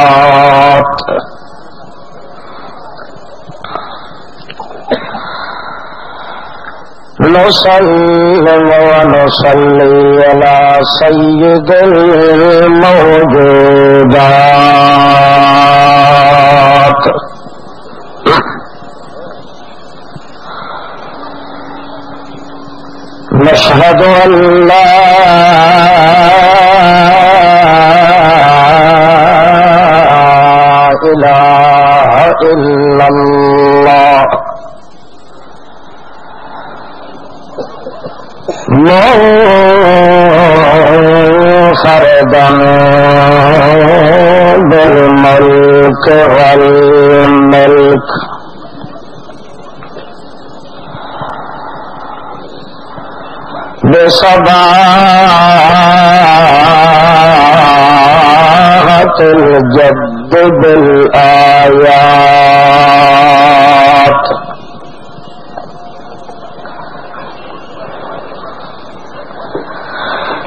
الكائنات نسلم ونصلي على سيد الموجودات نشهد أن لا إله إلا الله منفردا بالملك والملك بصباحة الجد بالآيات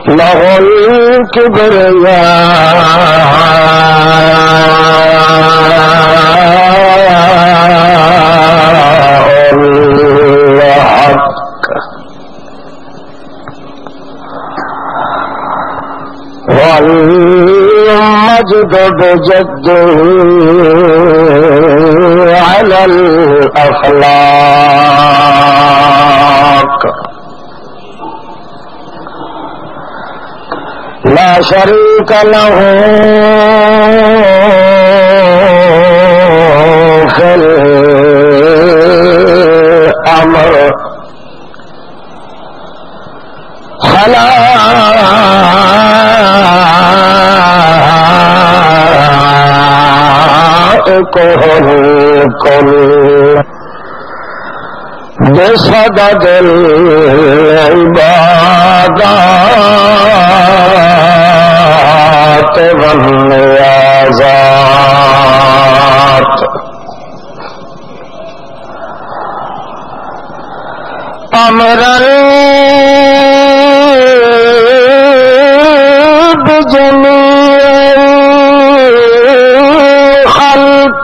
له الكبرياء الحق والمجد بجده على الأخلاق لا شريك له في الأمر خلائقه الكل بصدد العبادات والنيازات أمرا بجميع الخلق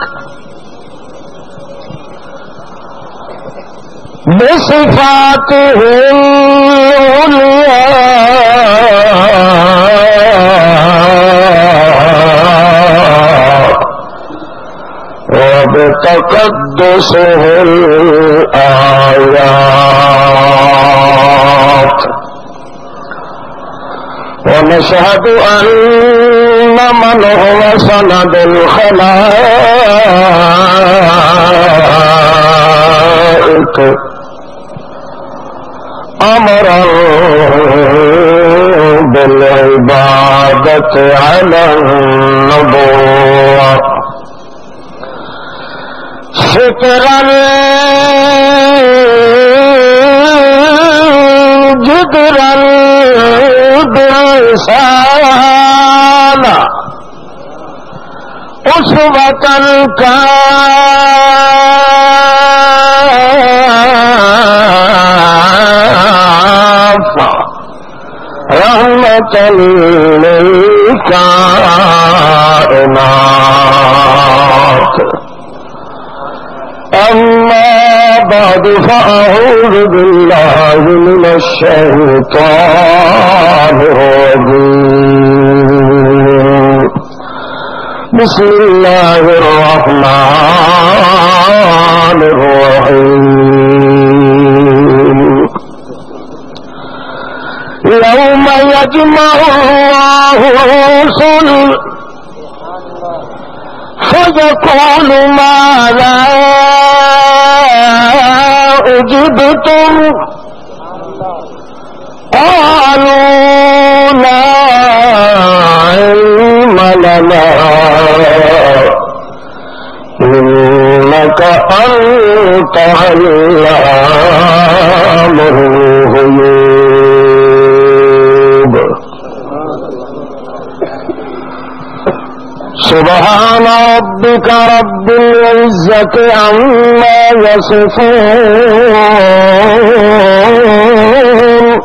بصفاته العليا وبتقدسه الآيات ونشهد أن من هو سند الخلائق أمرا بالعبادة على النبوة شكرا جدرا بالرسالة أسوة كافة رحمة للكائنات أما بعد فأعوذ بالله من الشيطان الرجيم بسم الله الرحمن الرحيم يوم يجمع الله الرسل فيقول ماذا أجبتم قالوا لا علم لنا إنك أنت علام الغيوب سبحان ربك رب العزة عما يصفون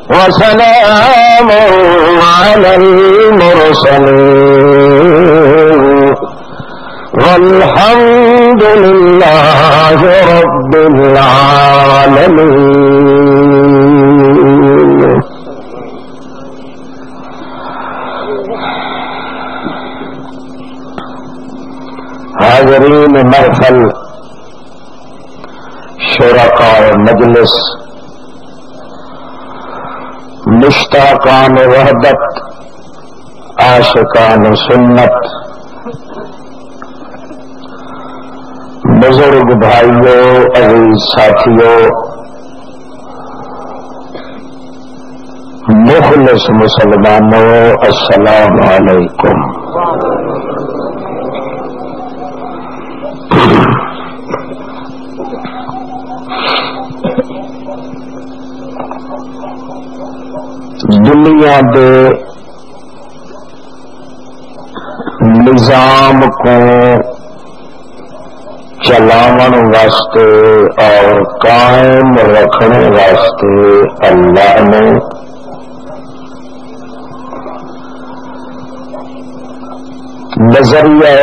وسلام على المرسلين والحمد لله رب العالمين. حاضرین محفل، شرکاء مجلس، مشتاقان وحدت، عاشقان سنت، بزرگ بھائیوں، عزیز ساتھیوں، مخلص مسلمانوں، السلام علیکم۔ دنیا دے نظام کو چلاون واسطے اور قائم رکھنے واسطے اللہ نے نظریہ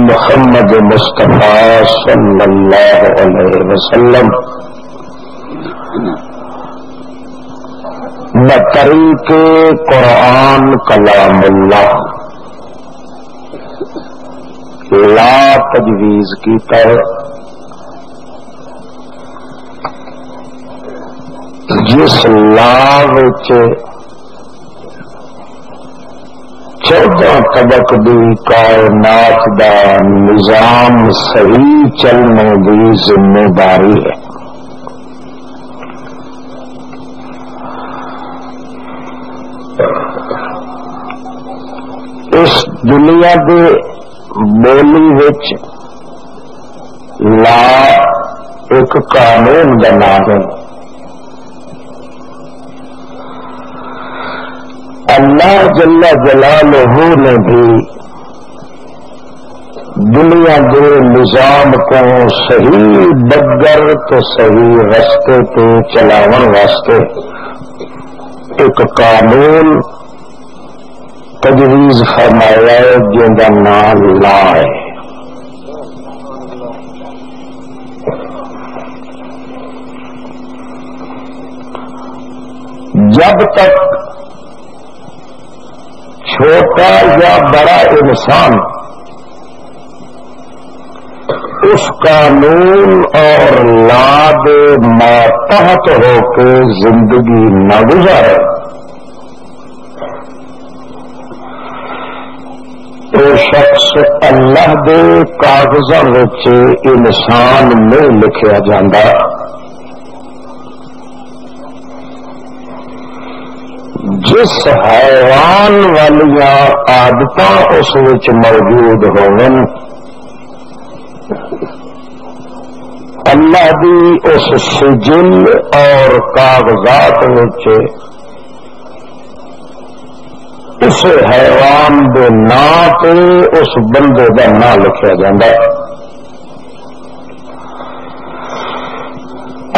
محمد مصطفیٰ صلی اللہ علیہ وسلم بطریق قرآن کلام اللہ لا تجویز کی طرح جس لا وچ 14 طبق دی کائنات دا نظام صحیح چلنے دی ذمہ داری ہے۔ اس دنیا دے بولی وچ لا ایک قانون کا نام ہے۔ اللہ جل جلالہ نے بھی دنیا کے نظام کو صحیح ڈگر تو صحیح رستے پہ چلاون واسطے ایک قانون تجویز فرمایا ہے جن کا نام لا ہے۔ جب تک چھوٹا یا بڑا انسان اس قانون اور لا دے ماتحت ہو کے زندگی نہ گزارے، وہ شخص اللہ دے کاغذوں وچ انسان نہیں لکھیا جاندہ۔ جس حیوان والیاں عادتاں اس وچ موجود ہون، اللہ دی اس سجل اور کاغذات وچ اس حیوان دے نام پہ اس بندے کا نام لکھا جاتا ہے۔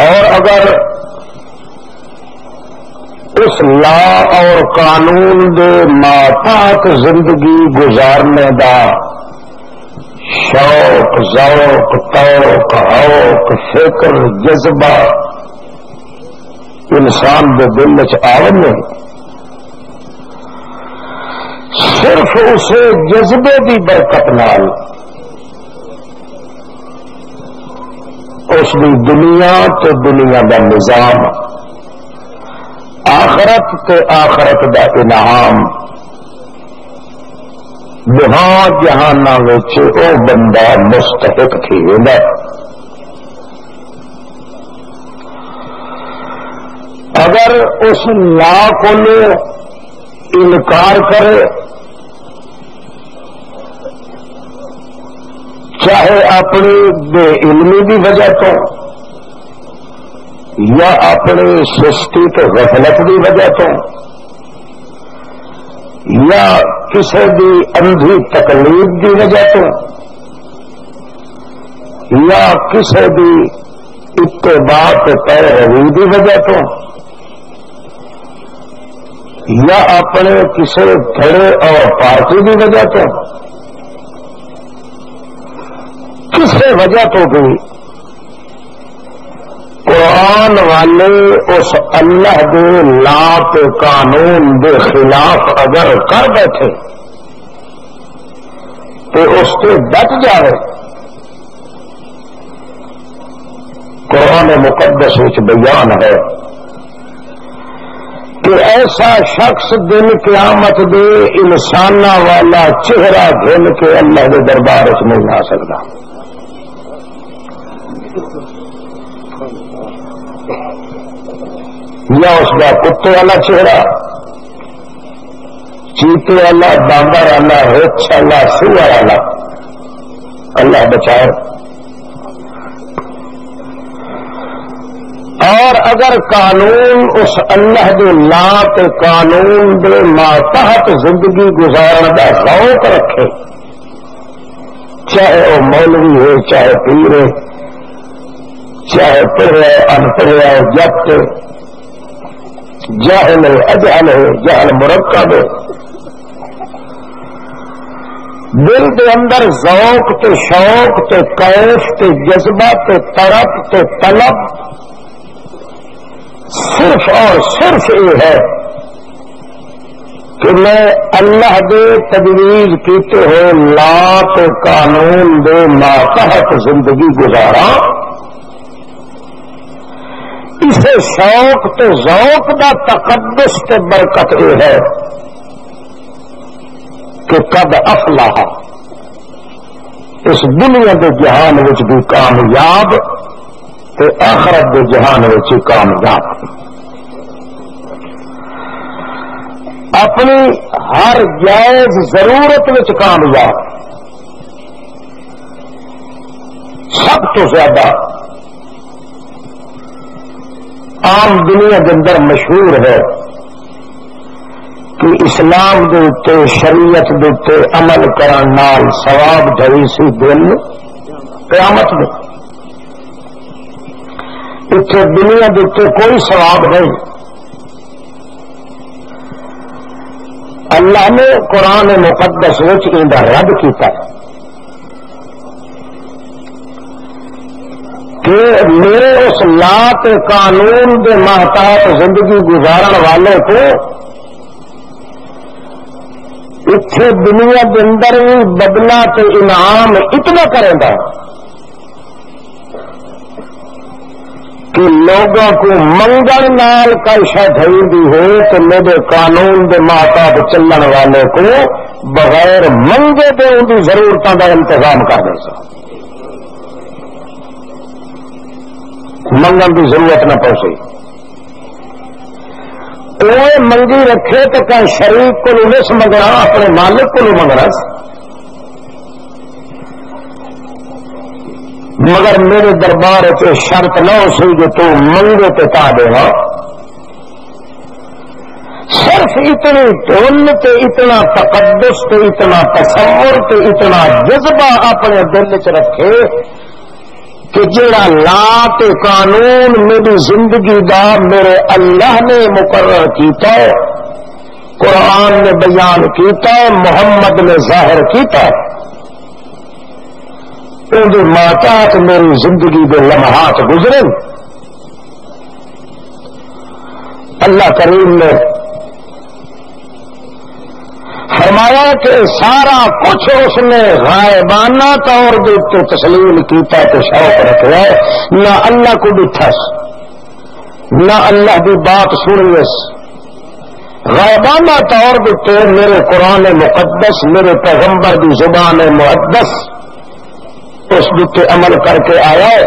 اور اگر اس لا اور قانون دے ماتحت زندگی گزارنے دا شوق، ذوق، توق، حوق، فکر، جذبہ انسان دے دل وچ آوے، صرف اسے جذبے کی برکت نال اس دی دنیا تے دنیا دا نظام، آخرت تے آخرت دا انعام دہاں جہاناں وچ او بندہ مستحق تھی ویندا۔ اگر اس لا کو انکار کرے، چاہے اپنی بے علمی کی وجہ تو یا اپنی سستی تو غفلت کی وجہ تو یا کسی بھی اندھی تکلیف کی وجہ تو یا کسی بھی اتباع پیروی کی وجہ تو یا اپنے کسی دھڑے اور پارٹی کی وجہ تو کسی وجہ تو بھی قرآن والے اس اللہ کے لاپ قانون کے خلاف اگر کر بیٹھے تو اس سے ڈٹ جائے. قرآن مقدس وچ بیان ہے کہ ایسا شخص دن قیامت دے انسان والا چہرہ گھن کے اللہ کے دربار وچ نہیں آ سکتا. یا اس کا کتے والا چہرہ، چیتے والا، باندر والا، رچ والا، سور والا، اللہ بچائے. اور اگر قانون اس اللہ کے لاپ قانون کے ماتحت زندگی گزارن کا ذوق رکھے، چاہے وہ مولوی ہو، چاہے پیر ہو، چاہے پڑھا ان پڑھا جت، جاہل ہے اجہل ہے، جہل مرکب ہے، دل کے اندر ذوق تے شوق تے کیف تے جذبہ تے طرب تے طلب صرف اور صرف یہ ہے کہ میں اللہ دے تجویز کیتے ہوئے لاپ قانون دے ماتحت زندگی گزارا. اسے شوق تے ذوق دا تقدس تے برکت یہ ہے کہ قد افلح اس دنیا کے جہان وچ بھی کامیاب تے آخرت کے جہان وچ کامیاب. اپنی ہر جائز ضرورت وچ کامیاب. سب تو زیادہ عام دنیا کے اندر مشہور ہے کہ اسلام دے اتے شریعت دے اتے عمل کرن نال ثواب دھری سی دل قیامت میں. اتنے دنیا کے اتے کوئی ثواب نہیں. اللہ نے قرآن مقدس وچ ان کا رد کیتا ہے کہ میرے اس لاپ قانون کے محتاط زندگی گزارن والے کو اتنے دنیا کے اندر بھی بدلہ تے انعام اتنا کرے گا کہ لوگوں کو منگل نال کیشا دھری ہو تو میرے قانون کے محتاط چلن والے کو بغیر منگے دے ان کی ضرورتوں کا انتظام کر دے سا. منگن کی ضرورت نہ پہنچے. وہ منگی رکھے تو کہ شریک کو نس منگنا اپنے مالک کو منگنا، مگر میرے دربار سے شرط نہ ہو سی جو تو منگے تو پا دے گا. صرف اتنی دھن تے اتنا تقدس تے اتنا تصور تے اتنا جذبہ اپنے دل چ رکھے کہ جڑا لا تے قانون میری زندگی دا میرے اللہ نے مقرر کیتا ہے، قرآن نے بیان کیتا ہے، محمد نے ظاہر کیتا ہے، ان ماتحت میری زندگی کے لمحات گزرے. اللہ کریم نے فرمایا کہ سارا کچھ اس نے غائبانہ طور کے تسلیم کیتا تو شوق رکھ رہا ہے. نہ اللہ کو ڈٹھس، نہ اللہ کی بات سنیس. غائبانہ طور کے میرے قرآن مقدس، میرے پیغمبر کی زبان مقدس اس دے عمل کر کے آیا ہے.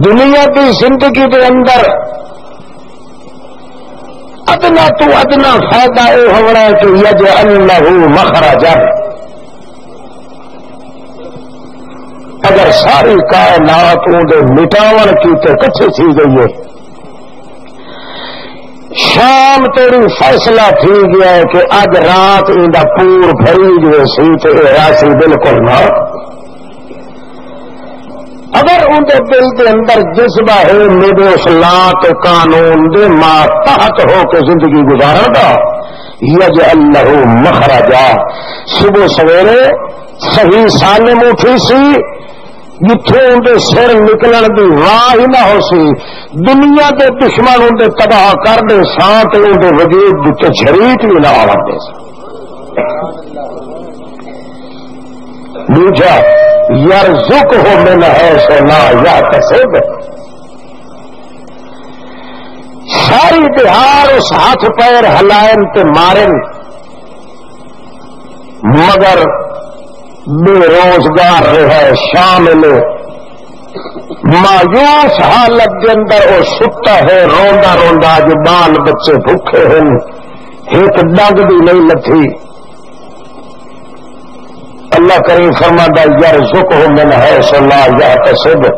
دنیا کی زندگی کے اندر ادنا تو ادنا فائدہ یہ ہونا ہے کہ یجعل لہ مخرجا. اگر ساری کائنات دے مٹاون کی تو کٹھی تھی گئی ہے، شام تیری فیصلہ تھی گیا ہے کہ اج رات ان کا پور بھری جو سی تو راسی بالکل نہ. اگر اندر دل کے اندر جذبہ ہے میرے اس لا تو قانون دے ماتحت ہو کے زندگی گزارن دا یجعل لہ مخرجا صبح سویرے صحیح سالم اٹھی سی جتھوں اندر سر نکلن دی راہ ہی نہ ہو سی دنیا کے دشمن اندر تباہ کر دے ساتھ اندر وجود دے جھریٹ بھی نہ آ دے دوجا یرزقہ من حیث لا یحتسب ساری بہار اس ہاتھ پیر ہلائن تے مارن مگر بے روزگار رہے شامل مایوس حالت کے اندر وہ ستا ہے روندا روندا جو بال بچے بھوکے ہیں ایک ڈگ بھی نہیں لتھی اللہ کریم فرماتا یرزقہ من حیث لا یحتسب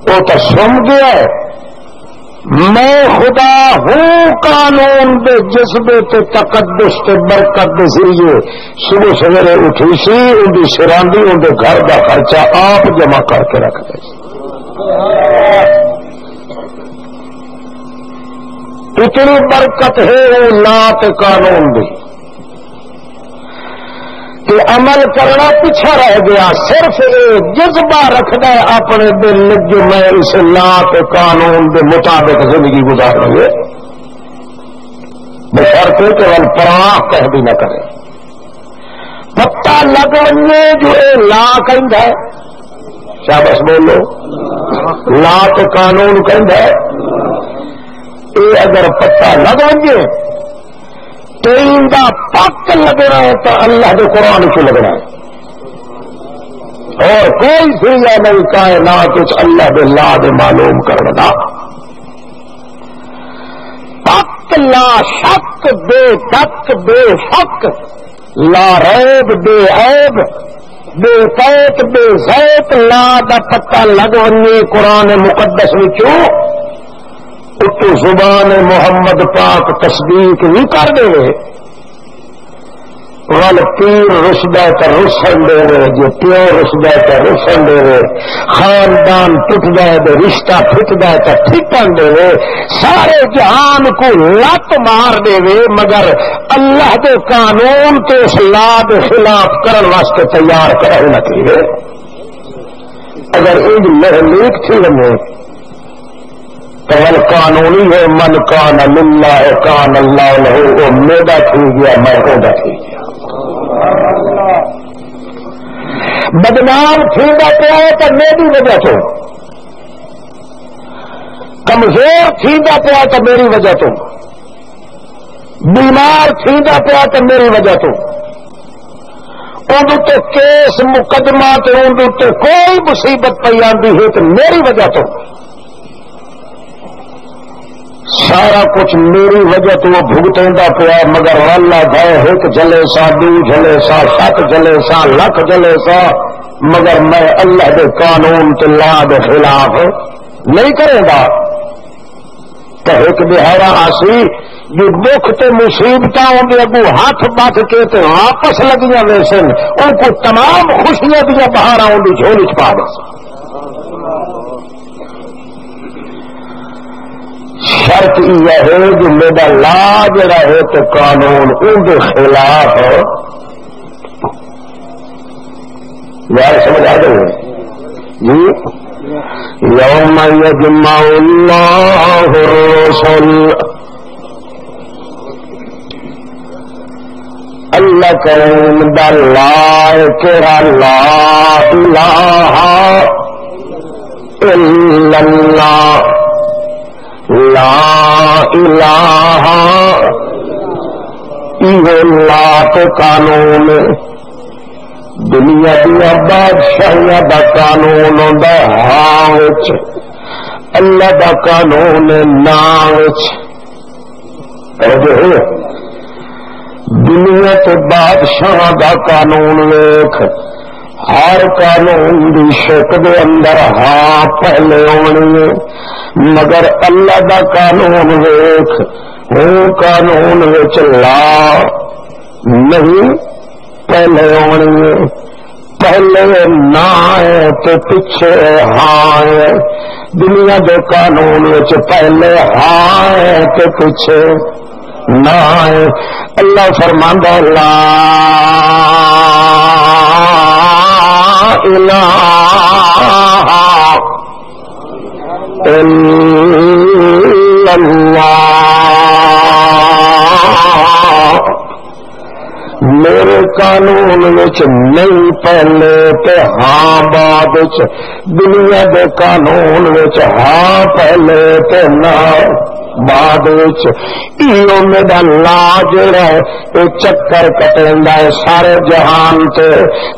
وہ تو سن گیا ہے میں خدا ہوں قانون دے جذبے تے تقدس تے برکت دے ذریعے صبح سویرے اٹھی سی ان کی سراندی ان کے گھر کا خرچہ آپ جمع کر کے رکھ دے اتنی برکت ہے وہ لا تے قانون دی کہ عمل کرنا پیچھا رہ گیا صرف ایک جذبہ رکھنا ہے اپنے دل جو میں اس لا کے قانون کے مطابق زندگی گزار رہے بشرطے کہ وہ پراہ کہہ بھی نہ کرے پتا لگ ونجے جو اے لا کہندا ہے شاباش بولو لا کے قانون کہندا ہے اے اگر پتا لگ ونجے تین دا پک لگنا ہے تو اللہ کے قرآن کو لگنا ہے اور کوئی سیلا نہیں کائنات کچھ اللہ دے لا دے معلوم کرنا پک لا شک بے تک بے شک لا ریب بے عیب بے قیت بے زیت لا دا پتہ لگ ونجے قرآن مقدس وچوں اتو زبان محمد پاک تصدیق نہیں کر دے ول پیر رشدہ کا رسن دے رہے جو پیو رشدہ کا رسن دے رہے خاندان ٹوٹ گئے تو رشتہ پھٹ گئے تو ٹھٹن دے رہے سارے جہان کو لت مار دے مگر اللہ کے قانون تو اس لا کے خلاف کرن واسطے تیار کرے نہ کیے اگر ان لہلیک تھی ہمیں تو ول قانونی ہے من کان للہ کان اللہ لہو وہ میرا تھی گیا میں ہوگا تھی گیا بدنام تھیندا پیا ہے تو میری وجہ تو کمزور تھیندا پیا تو میری وجہ تو بیمار تھیندا پیا تو میری وجہ تو اندر کیس مقدمہ تو اندر کوئی مصیبت پی آتی ہے تو میری وجہ تو سارا کچھ میری وجہ تو وہ بھگتیندا پیا مگر والا گئے ایک جلے سا دو جلے سا سات جلے سا لکھ جلے سا مگر میں اللہ کے قانون کے لا کے خلاف نہیں کرے گا تو ایک بہارا آسی جو دکھ تے مصیبت اندر اگو ہاتھ بات کے تے واپس لگیاں ویسن ان کو تمام خوشیاں دیا بہارا ان کی جھولی چ پا دے شرط یہ ہے جو میرا لا جڑا ہے تو قانون ان کے خلاف یار سمجھ آ گئے جی یوم یجمع اللہ الرسل اللہ کریم دا لا تیرا لا الہ الا اللہ لا الہ یہ لا قانون دنیا دیا بادشاہیاں دا قانون ہوندا ہاں وچ اللہ دا قانون نا وچ دنیا تے بادشاہ دا قانون ویکھ ہر قانون دی شک دے اندر ہاں پہلے ہونی مگر اللہ دا قانون ویکھ وہ قانون وچ لا نہیں پہلے ہونی پہلے نہ ہے تو پیچھے ہاں ہے، دنیا دے قانون وچ پہلے ہاں ہے تو پیچھے نہ ہے۔ اللہ فرماندا لا الہ الا اللہ، میرے قانون وچ نہیں پہلے تے ہاں بعد وچ، دنیا دے قانون وچ ہاں پہلے تے نہ بعد وچ۔ ایو میرا لا جڑا ہے اے چکر کٹیندا ہے سارے جہان تے،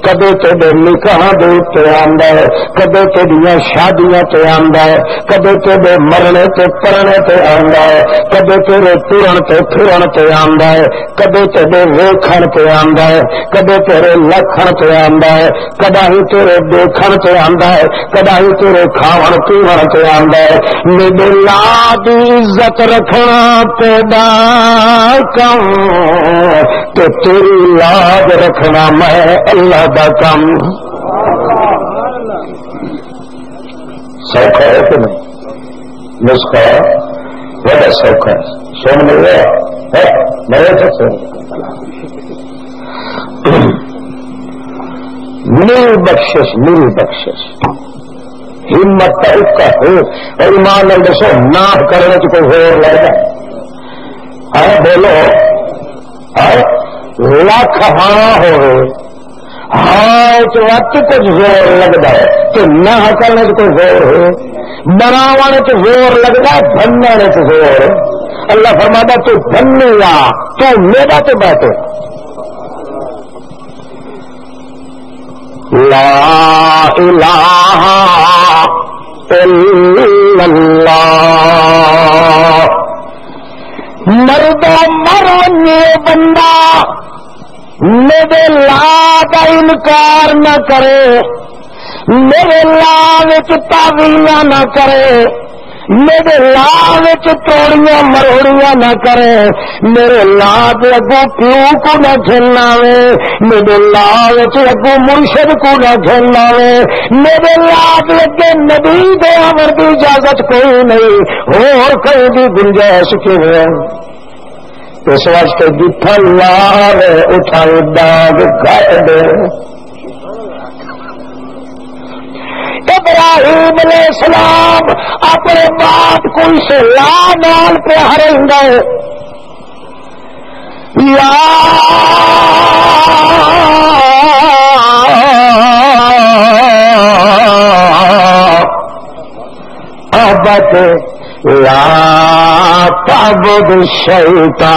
کدے تیرے نکاح دے تے آندا ہے، کدے تیریاں شادیاں تے آندا ہے، کدے تیرے مرنے تے پرنے تے آندا ہے، کدے تیرے ٹرن تے پھرن تے آندا ہے، کدے تیرے ویکھن تے آندا ہے، کدے تیرے لکھن تے آندا ہے، کداہی تیرے دیکھن تے آندا ہے، کداہی تیرے کھاون پیون تے آندا ہے۔ میرے لا دی عزت رکھنا پیدا کم تے تیری لاج رکھنا میں اللہ دا کم۔ سوکھا ہے کہ نہیں؟ نسخہ بڑا سوکھا ہے، سن مل گیا میرے تک سن میری بخشش، میری بخشش ہمت کا ہو اور ایمان نال دسو نہ کرنے چ کوئی ہور لگتا ہے؟ بولو لاکھ ہاں ہوئے ہاں وقت کچھ زور لگتا ہے تو نہ کرنے چ کوئی زور ہو، بناونے چ زور لگتا ہے، بننے چ زور۔ اللہ فرماتا تو بننے گا تو میرا تو بیٹھے لا الہ الا اللہ۔ مردو مرنے بندہ میرے لا کا انکار نہ کرے، میرے لا وچ تعویلاں نہ کرے، میرے لا وچ توڑیاں مروڑیاں نہ کرے، میرے لا دے اگوں پیو کو نہ جھلاوے، میرے لا وچ اگوں مرشد کو نہ جھلاوے، میرے لا دے اگے نبی دے امر دی اجازت کوئی نہیں، اور کوئی بھی گنجائش کیویں؟ اس واسطے جتھا لار اٹھائی داغ کٹ دے۔ ابراہیم علیہ السلام اپنے باپ کو اس لا نال پیار گئے، یا ابت لا تعبد الشیطان۔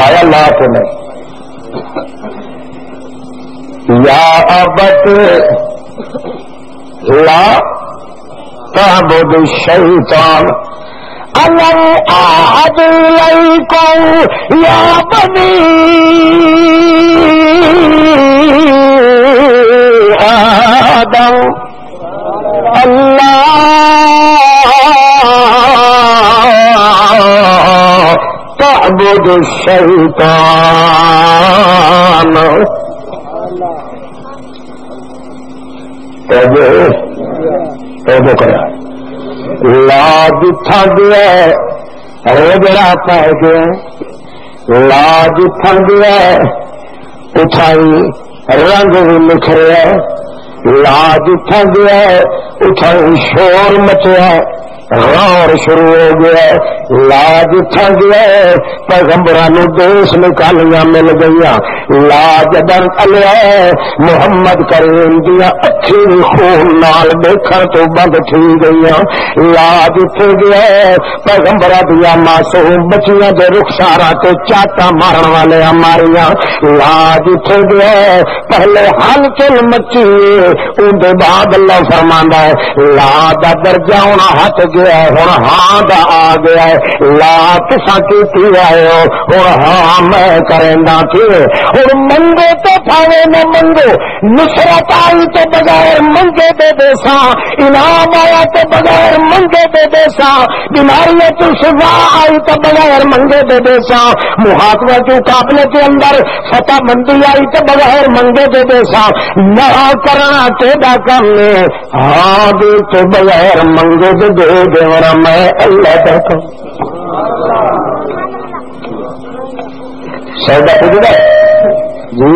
آیا لا تو نہیں؟ یا ابت لا تعبد الشیطان الم اعهد الیکم یا بنی آدم اللہ تعبد الشیطان۔ لا جتھا گیا روجڑا پہ گیا، لا جتھا گیا اٹھائی رنگ بھی نکھریا، لا جتھا گیا اٹھائی شور مچیا، غور شروع ہو گیا، لا جتھا گیا پیغمبران دیش نکالیاں مل گئی، لا جدن الیا محمد کریم دیا اکھی خون نال دیکھن تو بند تھی گئی، لا جتھے گیا پیغمبران دیا معصوم بچیاں دے رخسارا تے چاٹا مارن والے ماریاں، لا جتھے گیا پہلے ہل چل مچی اندے بعد اللہ فرماندا ہے لا دا درجہ ہونا ہٹ گیا ہن ہاں دا آ گیا ہے، لا تساں کیتی آئے ہو ہن ہاں میں کریندا کی، ہن منگو تو پھاوے نہ منگو، نصرت آئی تو بغیر منگے دے دے سا، انعام آیا تو بغیر منگے دے دے سا، بیماریاں تو شفا آئی تو بغیر منگے دے دے سا، محاکمہ کے مقابلے کے اندر فتح مندی آئی تو بغیر منگے دے دے سا، نہ کرنا تیرا کام ہے، ہاں دے تو بغیر منگے دے دے ورنہ میں اللہ کہتا ہوں۔ سودا پوجدا جی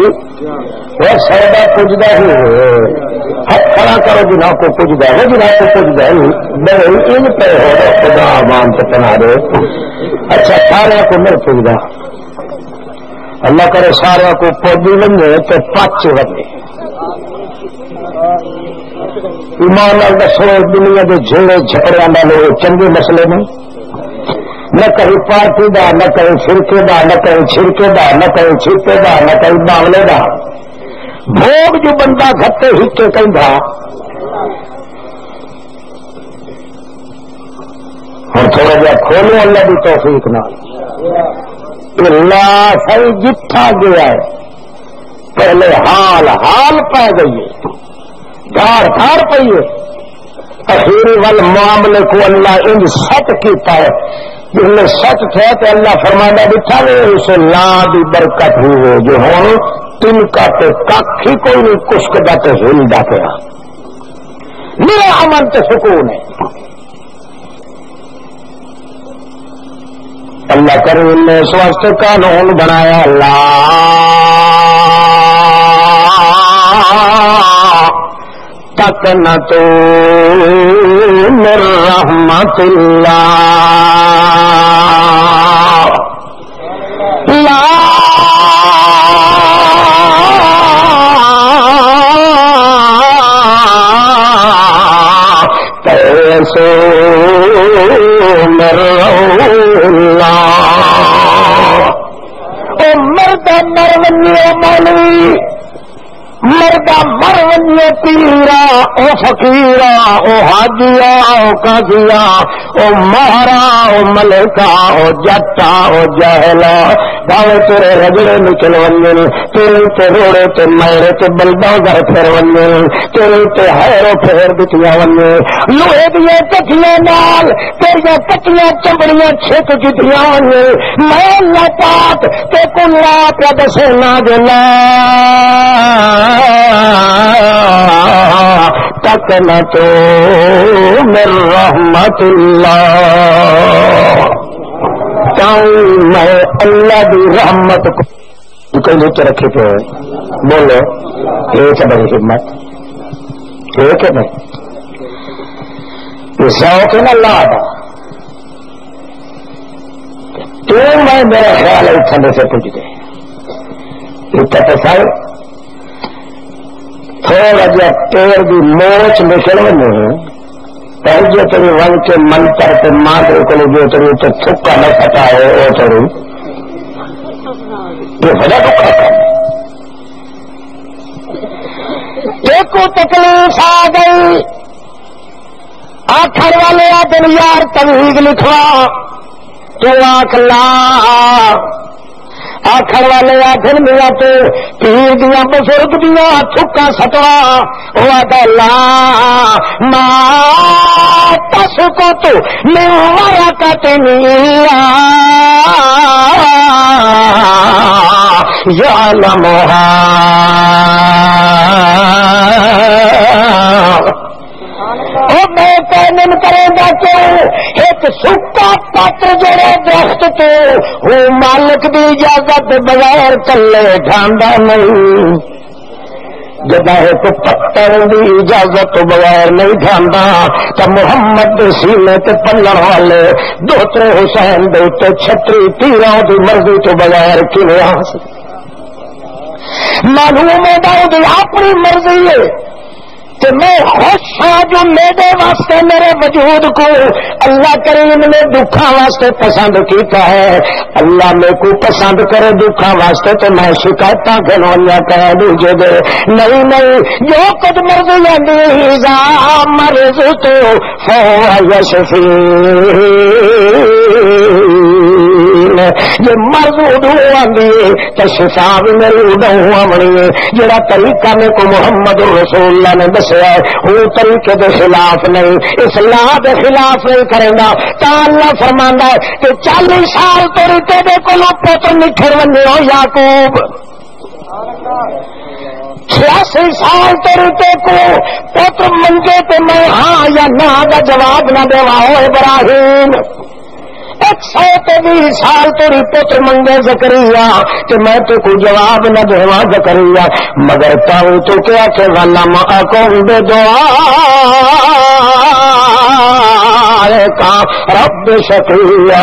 وہ سودا پوجدا ہی ہاتھ کھڑا کرو جنا کو پوجدا ہے، جنا کو پوجدا ہے بڑے ان پہ ہو خدا مان تو بنا دے۔ اچھا سارے کو نہیں پوجدا، اللہ کرے سارے کو پوجی بنے تو پچ بنے۔ ایمان نال دسو دنیا کے جھیڑے جھگڑے والے چنگے مسئلے نہیں، نہ کہیں پارٹی دا، نہ کہیں فرقے دا، نہ کہیں چھڑکے دا، نہ کہیں چھپے دا، نہ کہیں باولے دا، بھوگ جو بندہ گھٹے ہکے کہندا ہوں تھوڑا جہا کھولو اللہ کی توفیق نال اللہ صحیح جتھا گیا ہے پہلے حال پی گئی ہے، دھار پی ہے، اخیری ول معاملے کو اللہ ان سچ کیتا ہے، جس نے سچ تھا تو اللہ فرمانا بٹھا لے اسے لا دی برکت ہوئے جو ہوں تن کا تو کھ ہی کوئی نہیں کشکدا تو ہلدا پیا، میرا امن تو سکون ہے۔ اللہ کریم نے اس واسطے قانون بنایا، اللہ تک نہ تو من رحمت اللہ، لا تیسو من اللہ۔ او مرد مرونی مولوی، مردہ مرونی پیرا، او فقیرا، او حاجیا، او قاضیا، او مہرا، او ملکا، او جٹا، او جہلا، باوے تیرے رجڑے نکل ونجن، تیرے تے روڑے تے میرے تے بلڈوزر پھر ونجن، تیرے تے ہیرو پھیر دتیا ونجن، لوہے دیاں کٹیاں نال تیریاں کٹیاں چمڑیاں چھک جتیاں ونجن، میں اللہ پاک تے کو لا پیا دسے نا جلا تک نہ تو من رحمت اللہ، میں اللہ کی رحمت کو نیچے رکھے پہ بولو ایک ہے بڑی ہمت، ایک ہے نہیں یہ ذوق ہے نا اللہ کا، تو میں میرا خیال ہے تھلے سے پوچھ گئے اتفاق تھوڑا جا پیر کی موچ نکل ونے پر جو تری ون کے منتر تے ماں کو جو تری تو تھکا نہ پتا ہے وہ تری یہ بڑا دکھا کام دیکھو تکلیف آ گئی، آخر والے آدم یار توحید لکھوا تو آخ لا، آخر والے آخر میرا تو پیر دیا بزرگ دیا تھکا سٹوا وہ لا ماں تس کو تو میرا کتے یا لمحہ میں پینن کرے گا کیوں ایک سکا پتر جڑے درخت تو وہ مالک دی اجازت بغیر تلے ڈھانڈا نہیں، جدا ایک پتر دی اجازت بغیر نہیں ڈھانڈا تو محمد سینے تے پلڑ والے دوترے حسین دے تے چھتری تیروں دی مرضی تو بغیر کیویں آ سکے؟ معلوم ہے داؤد اپنی مرضی ہے کہ میں خوش ہوں جو میرے واسطے میرے وجود کو اللہ کریم نے دکھا واسطے پسند کیتا ہے، اللہ میرے کو پسند کرے دکھا واسطے تو میں شکایت گنویا کہہ دیجیے دے نہیں نہیں، جو کچھ مرضی آدھی زا مرض تو فو یشفی جے مرض اڈو آندی تے شفا بھی میری اڈو آونی ہے. جڑا طریقہ میں کو محمد رسول اللہ نے دسیا وہ طریقے دے خلاف نہیں, اصلاح دے خلاف نہیں کرے گا. تا اللہ فرماندا ہے کہ 40 سال تو رتے دے کولو پتر نکھر ونجو یعقوب, 86 سال تو رتے کو پتر منگے تے میں ہاں یا نہ دا جواب نہ دیوا ہو ابراہیم. 120 سال تیری پتر منگے زکریا کہ میں تو کوئی جواب نہ دوا زکریا, مگر تاؤ تو کیا کہ ولم اکن بدعاء کا رب شقیا.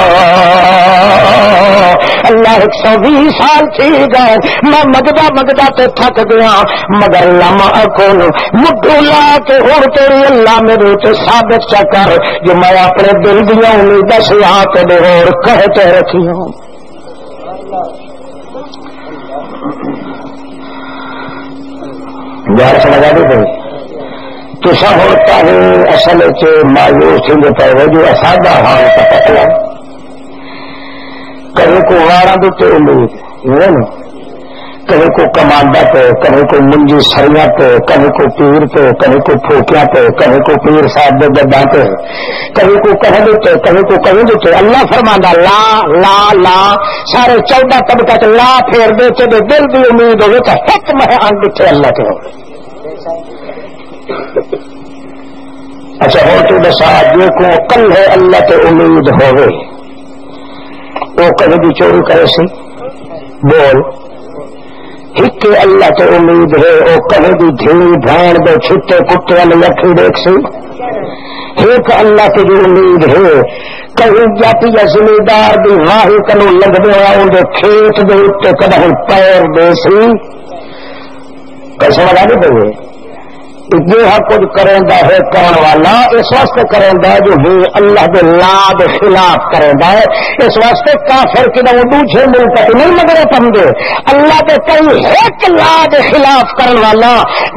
اللہ 120 سال تھی گئے میں مگدا تے تھک گیا, مگر لم اکن مڈو لا کے ہوں تیری اللہ میرے تے ثابت چا کر جو میں اپنے دل دیا امیداں سے آ کے اور کہتے رکھی ہوں. یار سمجھا دی گئی تصا ہوتا ہے اصل سے مایوس ہوں پہ جو سادہ حال کا پتلا کہیں کو وارا دیتے امید, کہیں کو کمانڈا پہ, کہیں کو منجی سریا پہ, کہیں کو پیر پہ, کہیں کو پھوکیا پہ, کہیں کو پیر صاحب گدا پہ, کہیں کو کہیں دیتے, کہیں کو کہیں دیتے. اللہ فرماندا لا لا لا سارے 14 طبقہ لا پھیر دیتے دے دل کی امید ہوگی تو ایک مہان دیتے اللہ کے ہوگی. اچھا ہو تو دسا جو کو کل ہے اللہ کے امید ہوگی وہ کہیں بھی چوری کرے سی بول ایک اللہ تو امید ہے وہ کہیں بھی دھی بھین دے چھٹے کتے والی اکھی دیکھ سی. ایک اللہ کی جو امید ہے کہیں جاتی یا زمیندار بھی واہی کنو لگنے آؤں کھیت دے اتنے کدھر پیر دے سی. کیسے والا نہیں پہ یہ کچھ کریندا ہے کرن والا اس واسطے کریندا ہے جو بھی اللہ کے لا دے خلاف کریندا ہے. اس واسطے کافر کی نہ دوسرے ملک نہیں مگر سمجھے اللہ کے کئی ایک لا دے خلاف کرن والا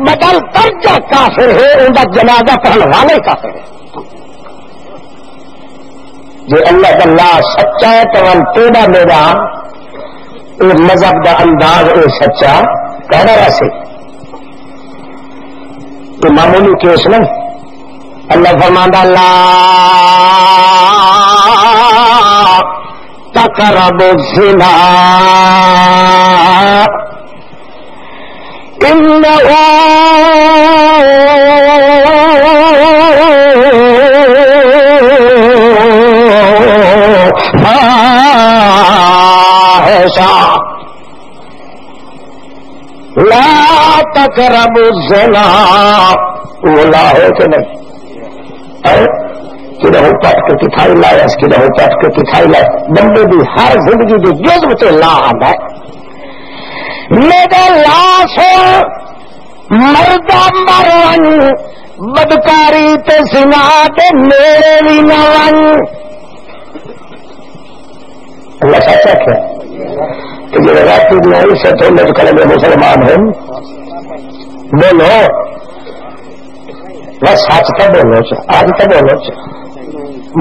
بدل درجہ کافر ہے ان کا جنازہ پڑھنے والا ہی کافر ہے. جو اللہ کا لا سچا ہے تو تیرا میرا مذہب کا انداز اے سچا کہنا راسے تو معمولی کیس نہیں. اللہ فرماندا لا تقربوا الزنا انه فاحشہ لا تقربوا الزنا. وہ لا ہے کہ نہیں کہ رہو پٹ کے کتھائی لایا اس کی رہو پٹ کے کتھائی لایا. بندے بھی ہر زندگی کے جذب سے لا آتا ہے. میرا لا سو مردہ مرون بدکاری تے زنا تے میرے بھی نون. اللہ سچا کیا کہ جو رات نہیں سے تو میں کریں گے مسلمان ہیں بولو بس سچ تو بولو آج تو بولو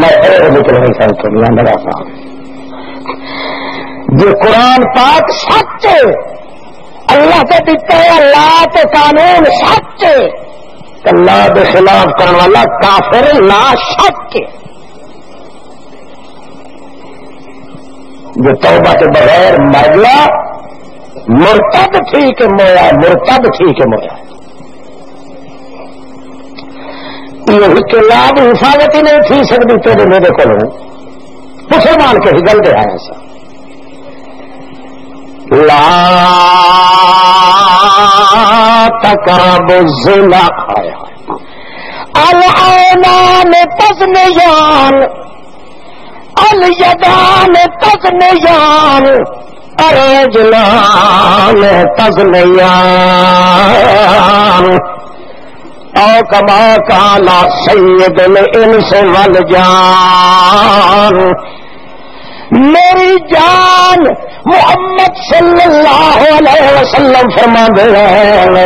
میں نکل نہیں سکتا لڑا سا. جو قرآن پاک سچ اللہ سے دیتا ہے اللہ کے قانون سچ اللہ کے خلاف کرنے والا کافر لا شک. جو توبہ کے بغیر مر گیا مرتد تھی کہ مویا مرتد تھی کہ مویا. یہ لاب حفاظت ہی نہیں تھی سکتی تیرے میرے کو مسلمان کے ہی گل دے آیا سا. لا تقربوا الزنا العینان تزنیان الیدان تزنیان الرجلان تزنیان او کما کالا سید الانس والجان. میری جان محمد صلی اللہ علیہ وسلم فرما دے رہے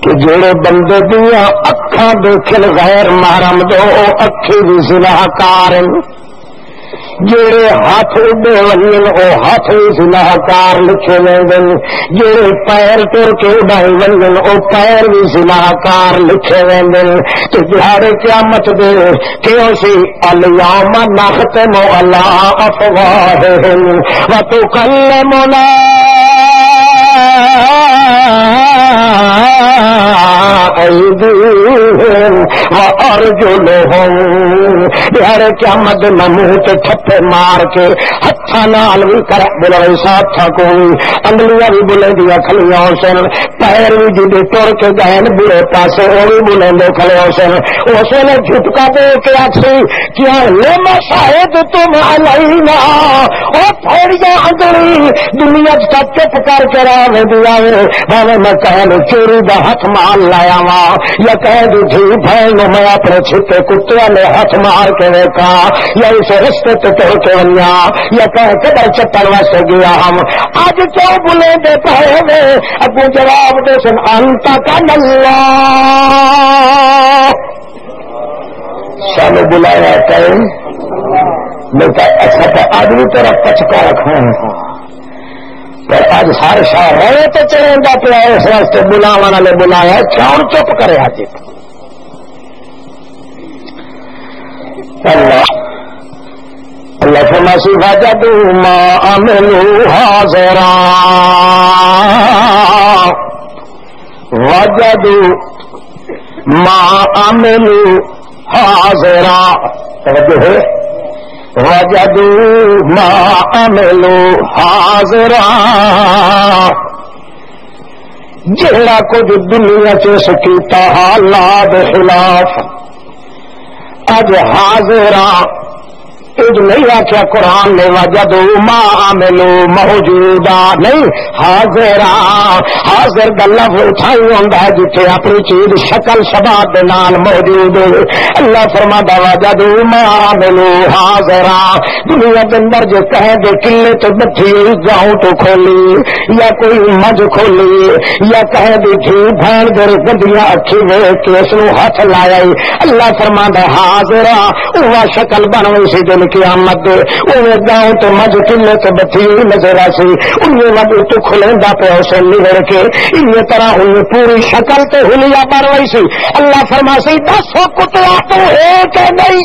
کہ جڑے بندے دیا اکھاں دیکھن غیر محرم دو اکھی بھی زنا کار جڑے ہاتھ اڈے ونجن او ہاتھ بھی زناہکار لکھے ویندن، جڑے پیر ٹر کے اڈائی ونجن او پیر بھی زناہکار لکھے ویندن۔ تو دیہاڑے قیامت دے کیوں سی الیوم نختم علی افواہہم وتکلمنا ایدیہم وارجلہم۔ دیہاڑے قیامت نہ منہ تے ٹھپے مار کے ہتھاں نال بھی کر بلے ساتھا کوئی انگلیاں بھی بلے دیا کھلیاں سن، پیر بھی جدے ٹر کے گئے برے پاسے وہ بھی بلے دے کھلے سن۔ اس نے جھٹکا دے کے آخسی کیا لما شاہد تم علینا، او پھیڑیاں اندری دنیا کا چپ کر کے راہ دیا ہے، میں کہہ چوری دا ہاتھ مار لایا وا، یا کہہ دی تھی بہن میں اپنے چھتے کتے نے ہاتھ مار کے دیکھا، یا اس رستے تے ٹر کے ونیا، یا کہہ کے در چپڑ واسطے گیا ہم اج کیوں بلے دے پہے میں ابو جواب دے سن انتا کا نلہ سانو بلایا کہیں میں کہ ایسا تو آدمی تیرا پچکا رکھا ہے پر آج ہر شاہ رہے تو چلے گا پیا اس واسطے بلاوا نے بلایا کیوں چپ کرے آج اللہ فرماسی وجدوا ما عملوا حاضرا وجدوا ما عملوا حاضرا توجہ ہے وجدوا ما عملوا حاضرا جہاں کچھ دنیا چ کیتا حالات خلاف اج حاضرا اج نہیں آخیا قرآن نے وجدوا ما عملوا موجودا نہیں حاضرا حاضر دا لفظ اٹھائی ہوندا ہے جتھے اپنی چیز شکل شباب دے نال موجود ہے۔ اللہ فرماتا وجدوا ما عملوا حاضرا دنیا دے اندر جو کہے دے قلے تو بٹھی گاؤں تو کھولی یا کوئی مجھ کھولی یا کہے دی تھی بھین دے گندیاں اکھی ویکھ کے اس نو ہاتھ لایا اللہ فرماتا حاضرا وہ شکل بن گئی سی دن قیامت دے اوے گاؤں تو مجھ کلے تو بٹھی نظر آسی انہیں وجہ تو کھلیندا پیا اسے نگڑ کے انہیں طرح انہیں پوری شکل تے ہلیا بن گئی سی اللہ فرماسی دس کتلا تو ہے کہ نہیں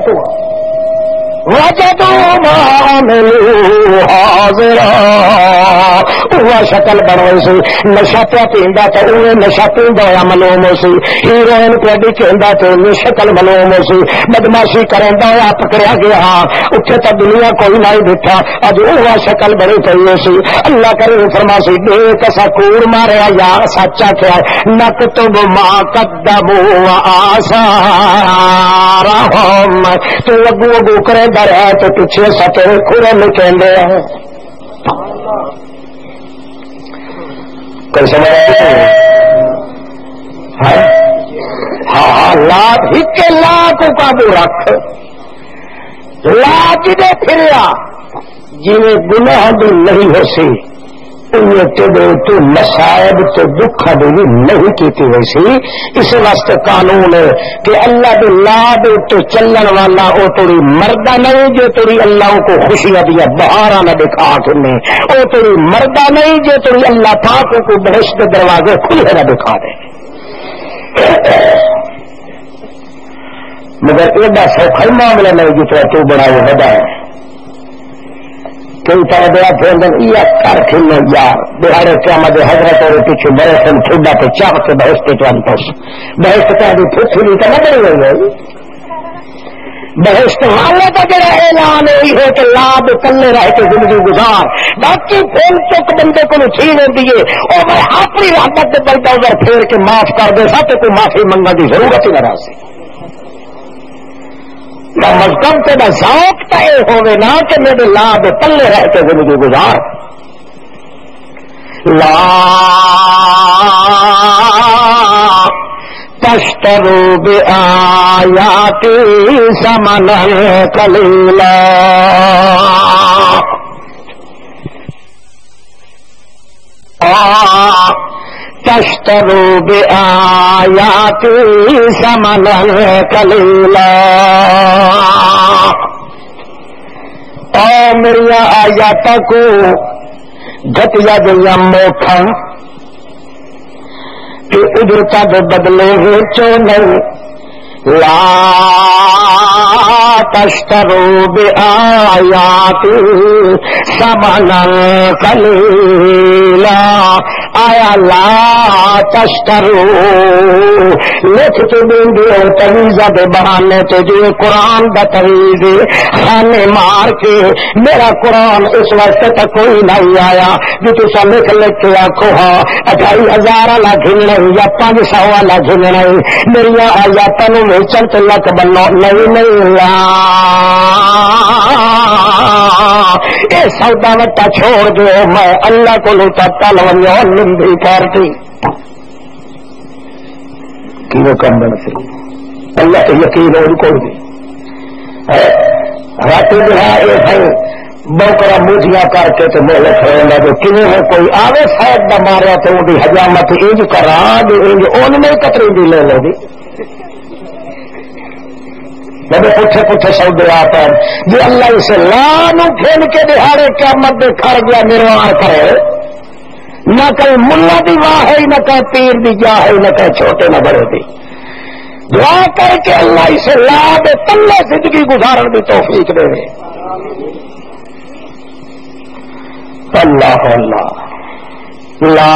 تو وجدوا ما عملوا حاضرا وہ شکل بن گئی سی نشا پیا پیندا تو انہیں نشا پیندا ہوا معلوم ہو سی ہیروئن پہ بھی کہندا تو انہیں شکل معلوم ہو سی بدماشی کریندا ہوا پکڑیا گیا ہاں اتنے تو دنیا کوئی نہیں بیٹھا اج وہ شکل بنی پی ہو سی اللہ کرے فرماسی دیکھ اسا کوڑ ماریا یا سچا کیا نکتب ما قدموا آثارہم تو اگو اگو کرے ہے تو پیچھے سٹے کھڑے میں کہندے ہیں کوئی سمجھ ہاں لاکھ ہی کے لاکھ قابو رکھ لاکھ دے پھریا جی گناہ بھی نہیں ہو سی تو مصائب تو دکھا بھی نہیں کیتی ہوئی سی اس واسطے قانون ہے کہ اللہ دے لاد تو چلن والا او توڑی مردہ نہیں جو توڑی اللہ کو خوشیاں دیا بہارا نہ دکھا کے او توڑی مردہ نہیں جو توڑی اللہ پاک کو بہشت دروازے کھلے نہ دکھا دے مگر ایڈا سوکھا معاملہ نہیں جتنا تو بڑا وہ وڈا ہے کئی طرح دیا پھر یہ کر کھلنے یار بہارے قیامت حضرت اور پیچھے بڑے سن ٹھڈا پہ چاپ کے بہشت چانتا بہشت کا بھی پھوٹھی تو نہ بڑی ہوئی ہے بہشت والے کا جڑا اعلان ہے کہ لاب کلے رہ کے زندگی گزار باقی پھول چک بندے کو تھی ہوتی ہے اور میں اپنی رحمت کے بلدا ادھر پھیر کے معاف کر دے سا تو کوئی معافی منگنے کی ضرورت ہی نہ رہا سی مذہب تیرا ذوق تو یہ ہوئے نا کہ میرے لاب پلے رہ کے زندگی گزار لا تشتروا بآیاتی ثمنا قلیلا تشتروا بآیاتی ثمنا قلیلا. اور میری آیات کو گھٹیا گئی موٹا کہ اجرتا دے بدلے ویچو نہیں. لا تشتروا بآیاتی ثمنا قلیلا. آیا لا تشتروا لکھ کے دیں گے تویزہ دے بہانے تے جو قرآن دا تویز خانے مار کے میرا قرآن اس وقت تک کوئی نہیں آیا جو تسا لکھ لکھ کے آکھو ہاں 28,000 والا گھن نہیں یا 500 والا گھن نہیں. میری آیاتاں نوں ویچن تے لک بنو نہیں لا اے سودا وٹا چھوڑ دو. میں اللہ کو لوٹا تلویاں لمبی کرتی کی وہ کم بن سی. اللہ کے یقین اور کو بھی رات دہا اے ہے بوکرا موجیاں کر کے تو میرے کھڑا جو کیویں ہے کوئی آوے سائد دا ماریا تو دی حجامت انج کرا دے انج اون میں کتری دی لے لے دی بڑے پٹھے پٹھے سودے آپ ہیں جی اللہ اسے لانو کھیل کے دہاڑے قیامت دے کھڑ گیا میروار کرے. نہ کہیں ملا دی واہ ہے نہ کہیں پیر دی جا ہے نہ کہیں چھوٹے نہ بڑے دی. دعا کر کے اللہ اسے لا دے تلے زندگی گزارن دی توفیق دے دے. اللہ اللہ لا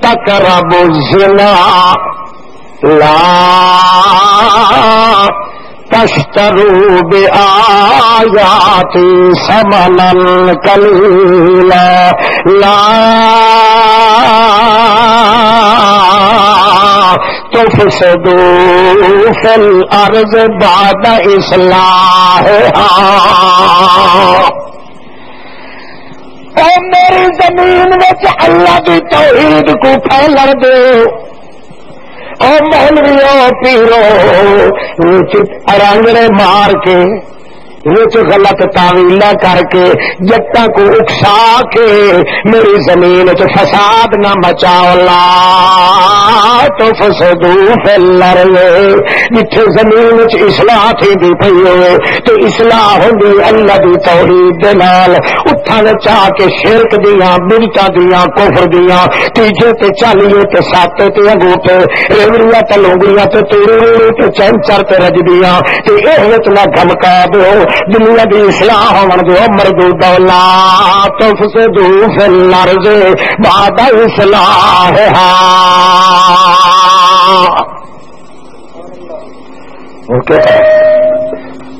تقربوا الزنا لا تشتروا بآیاتی ثمنا قلیلا. لا تفسدوا فی الارض بعد اصلاحها. اور میری زمین میں اللہ کی توحید کو پھیلن دو. اور مولویوں پیرو رنگڑے مار کے غلط تعویلہ کر کے جٹاں کو اکسا کے میری زمین فساد نہ مچاؤ. لا تفسدوا فی الارض جتھے زمین اصلاح تھی دی پئی ہوئے تو اصلاح ہوندی اللہ دی توحید دے نال. اٹھن چاہ کے شرک دیاں بدعتاں دیاں کفر دیاں تیجے تے چالیے تے ساتے تے انگوٹھے ریوڑیاں تے لونگڑیاں تے توڑی تے چنچر تے رجدیاں تے اے وچ نہ گھمکا دو. دنیا دی اصلاح ہون دو مردود. لا تفسدوا فی الارض بعد اصلاحها. اوکے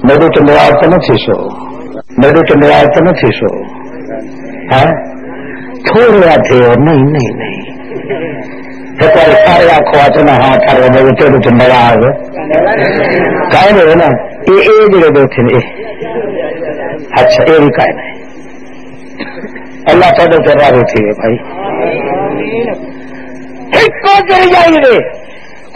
میرے تو نیاز تو نہ چھو میرے تو نیاز تو نہ چھو ہے تھوڑا تھے اور نہیں سارے آخوا چنا ہاں کر رہے تیرے تو ناراض کائے رہے نا یہ جڑے بیٹھے نے. اچھا یہ بھی کائے نہیں اللہ تعالی سے راضی تھی بھائی. ایک کو جائیے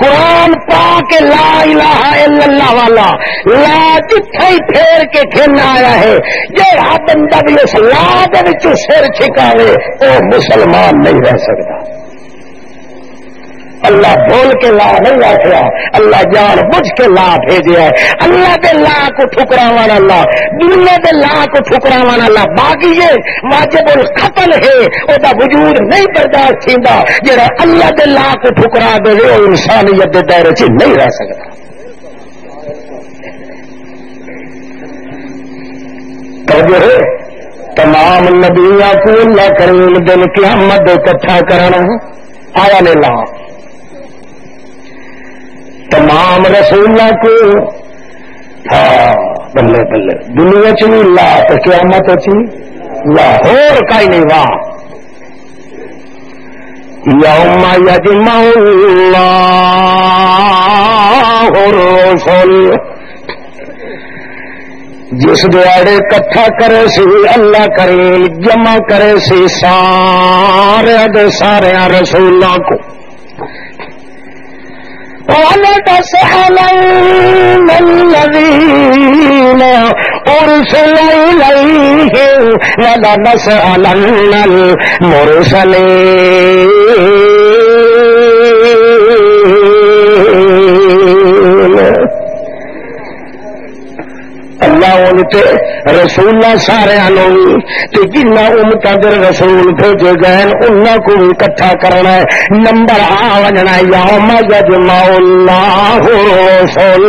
قرآن پا کے لا الہ الا اللہ والا لا جتھے ہی پھیر کے کھیلنا آیا ہے. جہاں بندہ بھی اس لا دے وچوں سر چھکاوے وہ مسلمان نہیں رہ سکتا. اللہ بول کے لا نہیں آخیا اللہ جان بجھ کے لا بھیجا ہے. اللہ دے لا کو ٹھکراون اللہ دنیا دے لا کو ٹھکراون اللہ باقی یہ واجب القتل ہے او دا وجود نہیں برداشت تھیندا. جڑا اللہ دے لا کو ٹھکرا دے وہ انسانیت دے دائرے چ نہیں رہ سکتا. توجہ تمام نبیاں کو اللہ کریم دن قیامت اکٹھا کرنا آیا نے لا. تمام رسولوں کو ہاں بلے بلے دنیا چ بھی لا تو قیامت چ لاہور کا ہی نہیں واہ. یوم یجمع اللہ الرسل جس دیاڑے کٹھا کرے سی اللہ کریم جمع کرے سی سارے دے سارے رسولوں کو. وَلَتَسْأَلَنَّ الَّذِينَ أرسل إليهم ولنسألن المرسلين. اللہ انتے رسول سارے جنہ امت در رسول بھیجے گئے انہوں کو بھی اکٹھا کرنا ہے. نمبر آ وجنا یوم یجمع اللہ الرسل،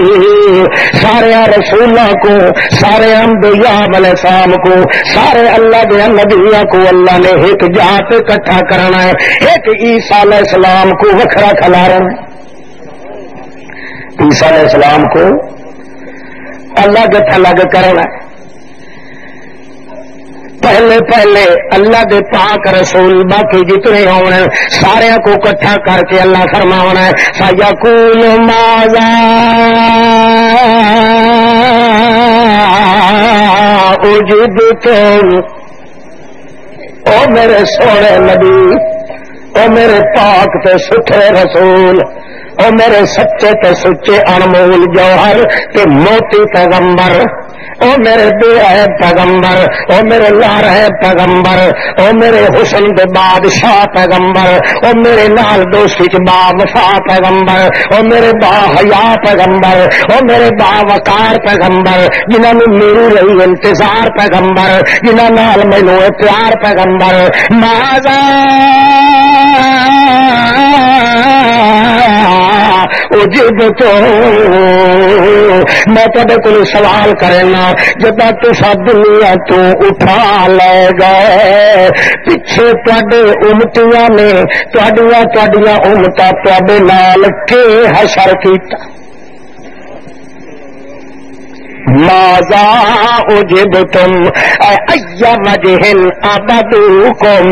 سارے رسولوں کو، سارے انبیاء علیہ السلام کو، سارے اللہ دے نبیوں کو اللہ نے ایک جات اکٹھا کرنا ہے. ایک عیسیٰ علیہ السلام کو وکھرا کھلارنا ہے. عیسیٰ علیہ السلام کو الگ تھلگ کرنا ہے. پہلے پہلے اللہ دے پاک رسول باقی جتنے ہونے سارے کو اکٹھا کر کے اللہ فرماونا ہے فَيَقُولُ مَاذَا أُجِبْتُمْ. او میرے سونے نبی، او میرے پاک تے سٹھے رسول، او میرے سچے تے سچے انمول جوہر تے موتی پیغمبر، او میرے بے عیب پیغمبر، او میرے لار ہے پیغمبر، او میرے حسن دے بادشاہ پیغمبر، او میرے نال دوستی چ با وفا پیغمبر، او میرے با حیا پیغمبر، او میرے با وقار پیغمبر، جنہاں نوں میری رہی انتظار پیغمبر، جنہاں نال مینوں پیار پیغمبر. ماذا اجبتو، میں تھوڑے کو سوال کرنا جب تسا دنیا تو اٹھا لے گئے پیچھے تھوڑے امتیاں نے تھوڑیاں امتاں تھوڑے نال کے حشر کیتا. ماذا اجبتم ای وجہن عبدوکم،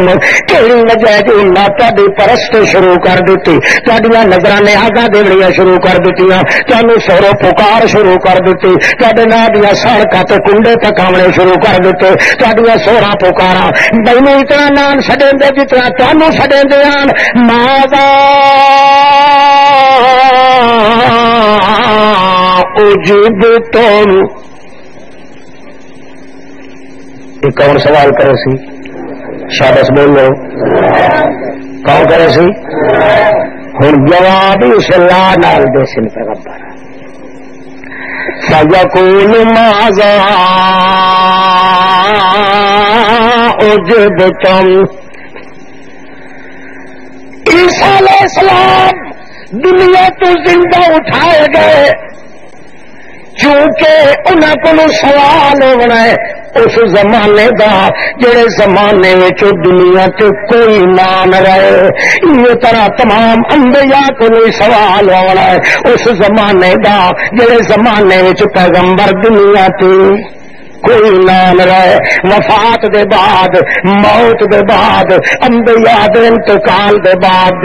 کہڑی وجہ جو نہ تہاڈی پرست شروع کر دیتی، تہاڈیاں نظراں نے آگاہ دیوڑیاں شروع کر دتیاں، تانوں سورو پکار شروع کر دیتی، تہاڈے ناں دیاں سڑکاں تے کنڈے پکاونے شروع کر دیتے، تہاڈیاں سورا پکاراں مینوں اتنا نام چھڈیندے جتنا تانوں چھڈیندے آن. ماذا اجبتم. یہ کون سوال کرے سی؟ شاباش بولو، کون کرے سی؟ ہن جواب اس لا نال دے سن پیغمبر فَيَقُولُ مَاذَا أُجِبْتُمْ. عیسیٰ علیہ السلام دنیا تو زندہ اٹھائے گئے چونکہ انہاں کو سوال ہونا ہے اس زمانے دا جڑے زمانے وچ دنیا تے کوئی نام رہے. یہ طرح تمام انبیاء کو سوال ہونا ہے اس زمانے دا جڑے زمانے وچ پیغمبر دنیا تے کوئی نام رہے. وفات دے بعد، موت دے بعد، انبیاء دے انتقال دے بعد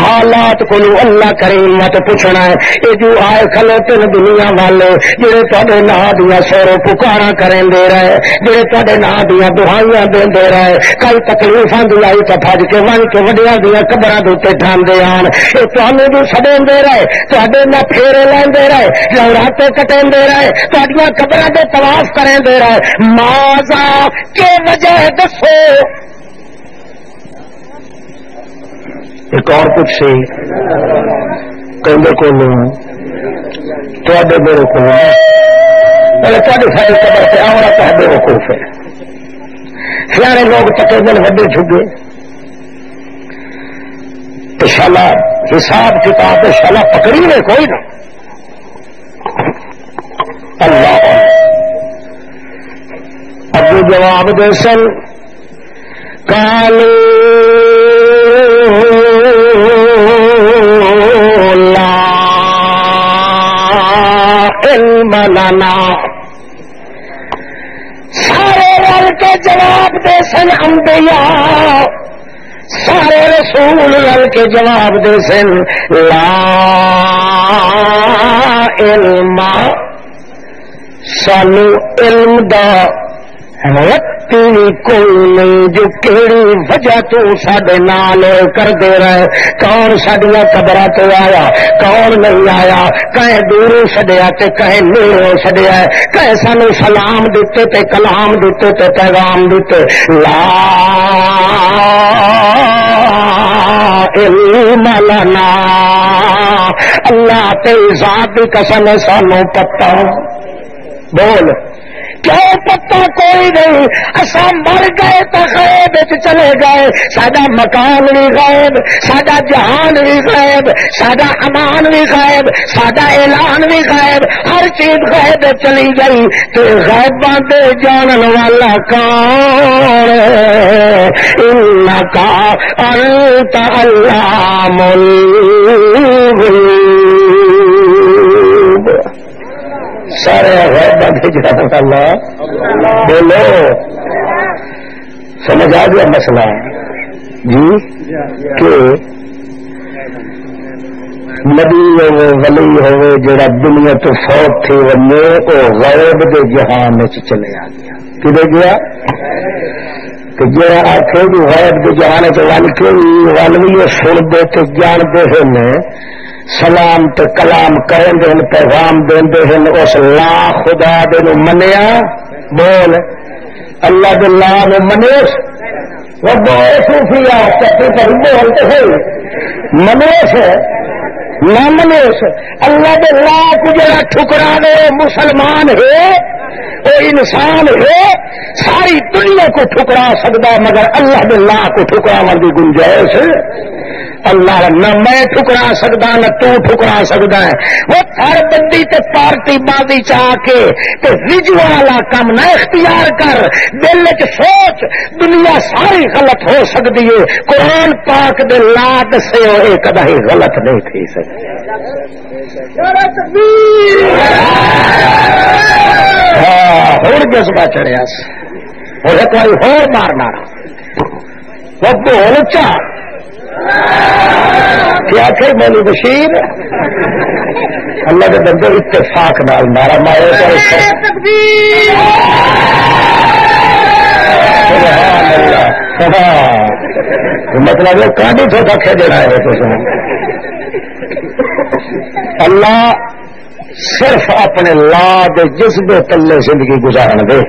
حالات کو اللہ کریم مت پوچھنا ہے. یہ جو آئے کھلوتے نے دنیا والے جڑے تہاڈے ناں دیاں سورو پکاراں کریں دے رہے، جڑے تہاڈے ناں دیاں دعائیاں دے رہے، کئی تکلیفاں دی آئی تے بھج کے ون کے وڈیاں دیاں قبراں دے اوتے ٹھاندے آن. اے تانوں جو چھڈیں دے رہے، تہاڈے ناں پھیرے لیندے رہے، لوراتے کٹیں دے رہے، تہاڈیاں قبراں دے طواف کریں دے رہے. ماذا کے وجہ دسو. ایک اور کچھ سی کہندے کو تواڈے میرے کو تواڈی ساری قبر سے آونا تواڈے وقوف ہے. سیانے لوگ تکے دل وڈے جھگے تو شالا حساب کتاب شالا پکڑی نے کوئی نہ. اللہ ابو جواب دے سن قالوا لا علم لنا. سارے رل کے جواب دے سن انبیاء، سارے رسول رل کے جواب دے سن لا علم، سانو علم دا غلطی کوئی نہیں جو کیڑی وجہ تو ساڈے نال کر دے رہے. کون ساڈیاں قبراں تو آیا, کون نہیں آیا, کہیں دوروں چھڈیا تے کہیں نیروں چھڈیا, کہیں سانو سلام دیتے تے کلام دیتے تے پیغام دیتے. لا علم لنا, اللہ تے ذات دی قسم سانو پتہ. بول کیوں پتہ کوئی نہیں. اساں مر گئے تو غیب چلے گئے. ساڈا مکان بھی غیب, ساڈا جہان بھی غیب, ساڈا امان بھی غیب, ساڈا اعلان بھی غیب, ہر چیز غیب چلی گئی. تو غیباں دے جانن والا کون؟ انکا انت علام الغیوب. سارے غیب جانن والا. بولو سمجھ آ گیا مسئلہ جی کہ نبی ہوئے ولی ہوئے جڑا دنیا تو فوت تھے ونجے وہ غیب دے جہان چلے آ گیا. کدے گیا کہ جڑا آخے جو غیب دے جہان ول کے ول بھی سن دے تو جان دے ہیں, سلام تے کلام کریں دے, پیغام دے ہیں اس لا خدا دے نو منیا. بول اللہ دے لا نو منیس. وہ بول صوفیہ چٹی پر بولتے ہیں منیس نہ منیس. اللہ دے لا کو جڑا ٹھکرا دے مسلمان ہے, وہ انسان ہے, ساری دنیا کو ٹھکرا سکتا مگر اللہ دے لا کو ٹھکراون دی گنجائش اللہ نہ میں ٹھکرا سکتا نہ تو ٹھکرا سکتا ہے. وہ تھر بندی تے پارٹی بازی چاہ کے تے رجو والا کم نہ اختیار کر. دل وچ سوچ دنیا ساری غلط ہو سکتی ہے, قرآن پاک دے لا دسے ہوئے کدی غلط نہیں تھی سکتی. ہوں جذبہ چڑھیا اور ایک بار ہور مارنا وہ بول چاہ کیا کہ مولوی بشیر اللہ کے بندے اتفاق نال مارا مارے. مطلب وہ کہانی تو دکھے دینا ہے. اللہ صرف اپنے لا دے جذبے تلے زندگی گزارن دے.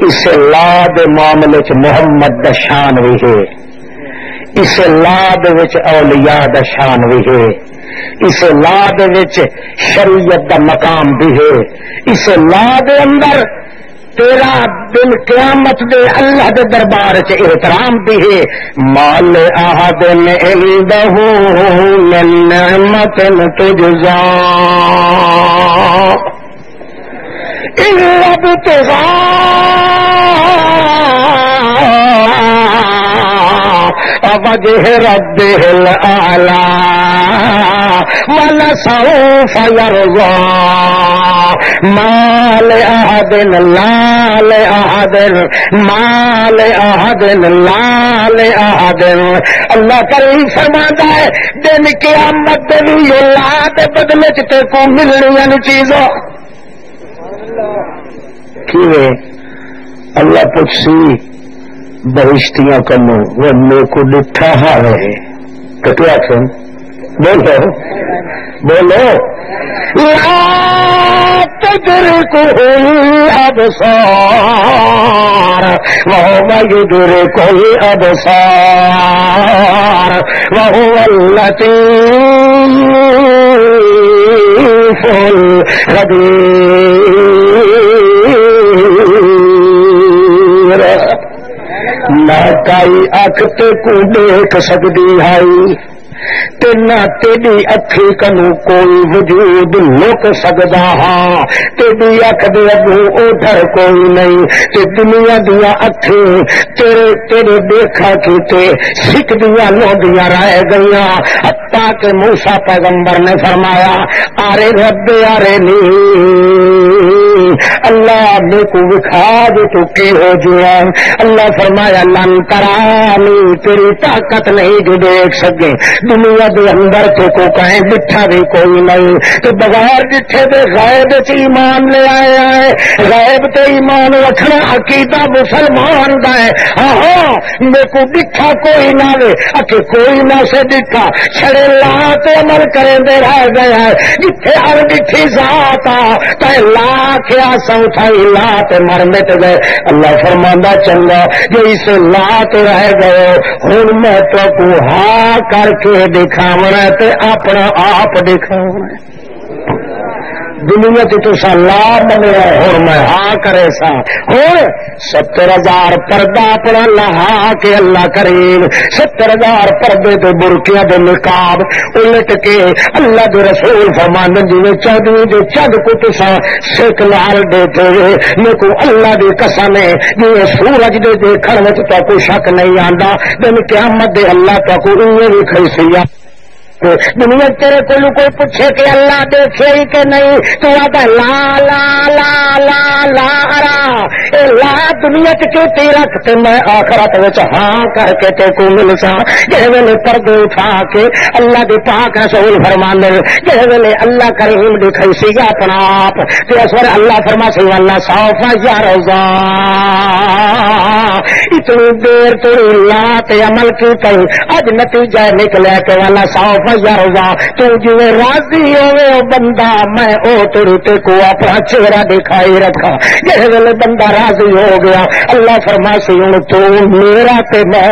اس لا دے معاملے چ محمد دا شان بھی ہے, اس لا دے وچ اولیاء دا شان بھی ہے, اس لا دے وچ شریعت دا مقام بھی ہے, اس لا دے اندر تیرا دن قیامت دے اللہ دے دربار چ احترام بھی ہے. مال احد عنده من نعمت تجزا الا ابتغاء وجه ربه الاعلى ولسوف يرضى. مال احد لال احد مال احد لال احد. اللہ کریم فرماتا ہے دن قیامت بھی اولاد بدلے تے کو ملنی چیزوں کی اللہ پوچھی بہشتیاں کنو وہ میرے کو ڈٹھا ہا رہے تو کیا کھن بولو بولو. لا تدركه الأبصار وهو يدرك الأبصار وهو اللطيف الخبير. نہ کئی اکھ تے کو دیکھ سکتی ہے تے نہ تیری اکھی کنو کوئی وجود لک سکتا. ہاں تیری اکھ دے اگوں اوڈر کوئی نہیں تے دنیا دیا اکھیں تیرے دیکھا کیتے سکدیاں لوندیاں رہ گئیاں. حتیٰ کہ موسیٰ پیغمبر نے فرمایا آرے رب آرے نی اللہ میرے کو وکھا جو تو کی ہو جیا. اللہ فرمایا لن ترانی تیری طاقت نہیں جو دیکھ سکے. دنیا دے اندر تے کو کہیں بٹھا بھی کوئی نہیں تو بغیر ڈٹھے دے غائب تے ایمان لے آیا ہے. غائب تے ایمان رکھنا عقیدہ مسلمان دا ہے. ہاں میرے کو ڈٹھا کوئی نہ لے اکے کوئی نہ سے ڈٹھا چھڑے لا تے عمل کریں دے رہ گیا ہے. جتھے ہر ڈٹھی ذات آ تے لا کیا سو تھائی لا تے مر مٹ گئے. اللہ فرماندا چنگا جو اسے لا تے رہ گئے ہن میں تو کو ہاں کر کے دکھاونا تے اپنا آپ دکھاونا. دنیا تو سا لا منیا ہوں میں ہاں کرے سا ہوں 70,000 پردہ اپنا لہا کے اللہ کریم 70,000 پردے تو برکیاں دے نقاب الٹ کے اللہ دے رسول فرماندے جی چودھری دے چد کو تسا سکھ لال دیتے میرے کو اللہ دی قسم ہے جی سورج دے دیکھن وچ تو کوئی شک نہیں آندا دن قیامت دے اللہ تو کو انہیں بھی کھیسیا. دنیا تیرے کو کوئی پوچھے کہ اللہ دیکھے ہی کہ نہیں تو آتا لا لا لا لا لا اے لا دنیا کی رکھتے میں آخرت وچ ہاں کر کے تے کو مل سا. جس ویلے پردے اٹھا کے اللہ دے پاک رسول فرماندے جس ویلے اللہ کریم دکھائی سی گا اپنا آپ تے اس ویلے اللہ فرما سی اللہ سوف یرضا اتنی دیر تو لا تے عمل کی کئی اج نتیجہ نکلے کہ والا سوف یرضا تو جو راضی ہوئے بندہ میں او تیرے کو اپنا چہرہ دکھائی رکھا. جس ویلے بندہ راضی ہو گیا اللہ فرما سی ہوں تو میرا تے میں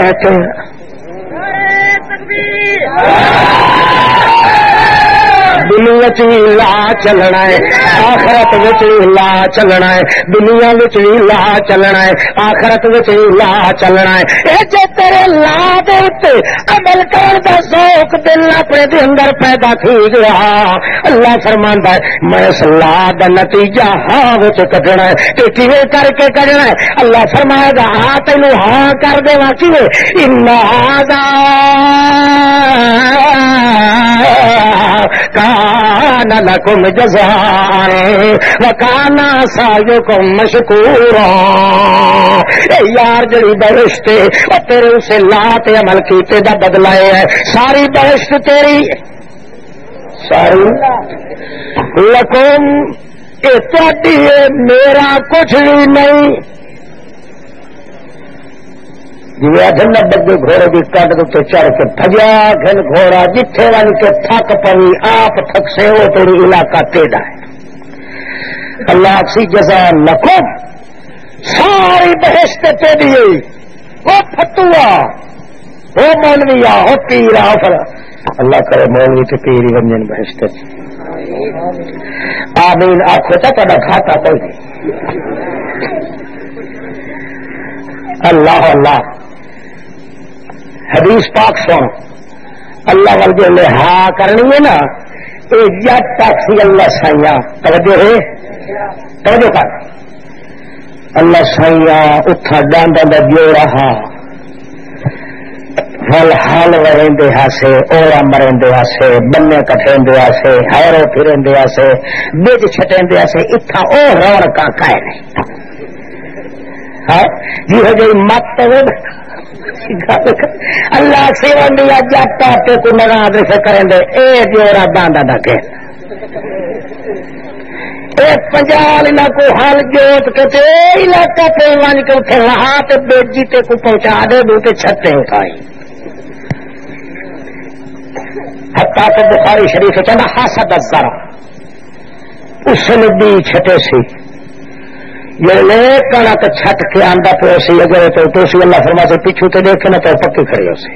دنیا چ لا چلنا ہے آخرت وچ لا چلنا ہے. دنیا وچ لا چلنا ہے آخرت وچ لا چلنا ہے. اے جے تیرے لا دے تے عمل کرن دا ذوق دل اپنے دے اندر پیدا تھی گیا اللہ فرماندا ہے میں اس لا دا نتیجہ ہاں وچ کڈنا ہے تے کیویں کر کے کڈنا ہے. اللہ فرمائے گا آ تینوں ہاں کر دیواں کیویں ان ھذا کان لکم جزاء وکان سعیکم مشکورا. اے یار جڑی بہشت او تیرے اسے لا تے عمل کیتے دا بدلہ ہے ساری بہشت تیری ساری لکم اے تہاڈی میرا کچھ بھی نہیں. جی آخر بگے گھوڑے کی کٹ تو چڑھ کے بجیا گھن گھوڑا جتھے ون کے تھک پوی آپ تھک سے وہ تیری علاقہ ٹیڑا ہے. اللہ سی جزا لکم ساری بہشت تیری وہ فتوا وہ مولویا وہ پیرا پھر اللہ کرے مولوی تو پیری ونجن بہشت آمین آخو تا کھاتا کوئی نہیں. اللہ اللہ حدیث پاک سن اللہ ورگے نے ہاں کرنی ہے نا یہ جب تک سی اللہ سائیاں توجہ ہے توجہ کر اللہ سائیاں اتھا ڈانڈا دا جو رہا ہل حال ورندے ہاسے اورا مرندے ہاسے بننے کٹھیندے ہاسے ہیرو پھرندے ہاسے بج چھٹیندے ہاسے اتھا او رونقاں کائے نہیں جی ہو گئی مت اللہ سیون دیا جب تے کو نگاہ سے کریں دے اے جورا ڈانڈا ڈکے ایک پنجال علاقہ حال جوت کے تے علاقہ پہ ون کے اٹھے وہاں تے بیجی تے کو پہنچا دے دو تے چھتے اٹھائی حتیٰ کہ بخاری شریف چاہتا حسد الزرع اس نے بھی چھٹے سی یہ لے کنا تو چھٹ کے آندا پہ سی اگر تو سی اللہ فرما سے پیچھو تے دیکھے نا تو پکی کھڑی ہو سی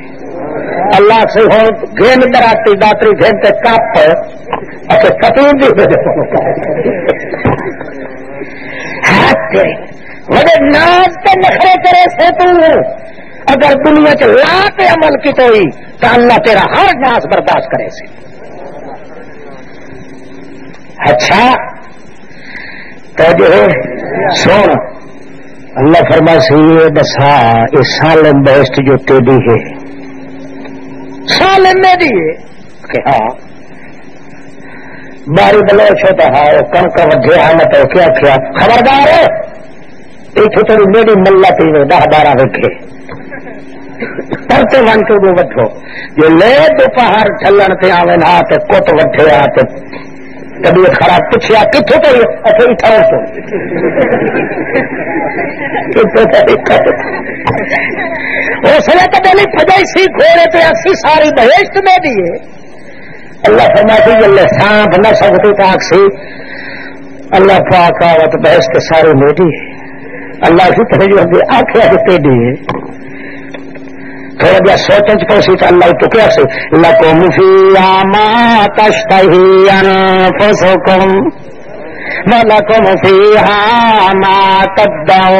اللہ سے ہوں گھن دراتی داتری گھن تے کپ اچھا کتین دی وجہ ناز تے نخرے کرے سے تو اگر دنیا چ لا کے عمل کی تو ہی تو اللہ تیرا ہر ناز برداشت کرے سے. اچھا تو جو سن اللہ فرما سی دسا یہ سالم بہشت جو تیری ہے سالم میری ہے کہ ہاں باری بلوچ ہوتا ہے کنک وجے آمت ہو کیا کیا خبردار ہے اتنے تیری میری ملا پیو 10-12 ویکھے پرتے ون کے دو وٹھو جو لے دوپہر چلن تے آوے نا تے کت وٹھے آ تے طبیعت خراب پوچھیا کتوں تو اچھا اٹھاؤ تو اس لیے کبھی نہیں پجائی سی گھوڑے پہ اسی ساری بہشت میں دیے اللہ فرماتی اللہ سانپ نہ سکتی پاک سی اللہ پاک آوت بہشت ساری میری اللہ کی طرح آخیا کہ پیڈی ہے تھوڑا جہا سوچن پوسی تو اللہ تو کیا سے لکم فیہا ما تشتہی انفسکم ولکم فیہا ما تدعون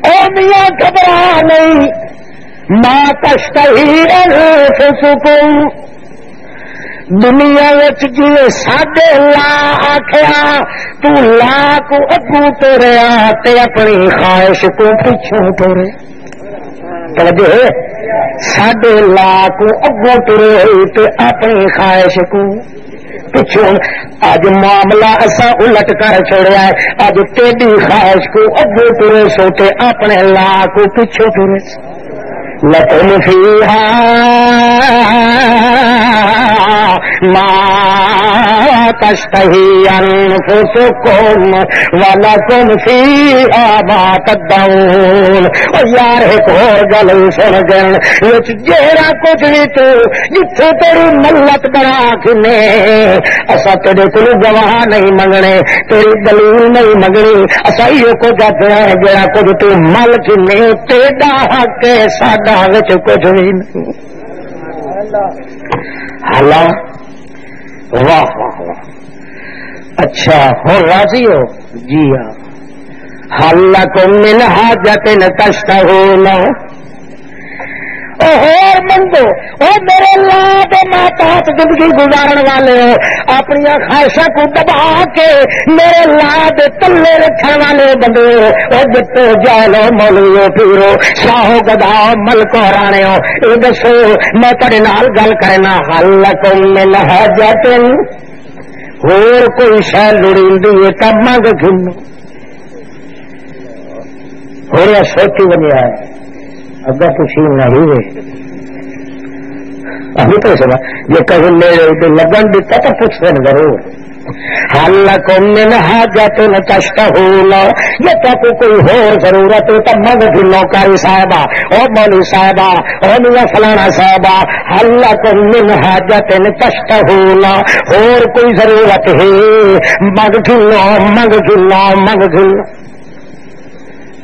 او میاں گھبرا نہیں ما تشتہی انفسکم دنیا جی ساڈے لا آخیا تو لا کو اگوں توریا تے اپنی خواہش کو پچھوں تورے توجہ ساڈے لا کو اگوں تورے تے اپنی خواہش کو پچھوں اج معاملہ اسا الٹ کر چھوڑیا ہے اج تیری خواہش کو اگوں تورے سو تے اپنے لا کو پچھوں تورے لکم فیہا ما تشتہی انفسکم ولکم فیہا ما تدعون اور یار ایک اور گل سن گن جیڑا کچھ بھی تو جتھے تیری ملت بنا کھنے اسا تیرے کو گواہ نہیں منگنے تیری دلیل نہیں منگنی اسا یہ کو جاتے ہیں جیڑا کچھ تو مل کھنے تیڑا حق ساڈا وچ کچھ بھی نہیں اللہ واہ واہ واہ اچھا ہو راضی ہو جی ہاں حلکم من حاجت تشتہون اور منگو او میرے اللہ دے ماتحت زندگی گزارن والے ہو اپنی خواہشاں کو دبا کے میرے اللہ دے تلے رکھن والے بندے ہو او جتو جالو مولو پیرو شاہو گداؤ ملکو رانے ہو اے دسو میں تیرے نال گل کرنا حلکم من حاجت اور کوئی شے لڑیندی ہے تب منگ گھنو ہو رہا سوچی بنیا ہے اگر کچھ نہیں ہے ابھی تو سنا یہ کہیں میرے لگن دیتا تو پوچھ دیں ضرور حلکم من حاجت تشتہون یہ تو کوئی ہو ضرورت ہے تو منگ گھنو کاری صاحبہ او مولی صاحبہ او میاں فلانا صاحبہ حلکم من حاجت تشتہون اور کوئی ضرورت ہے منگ گھنو منگ گھنو منگ گھنو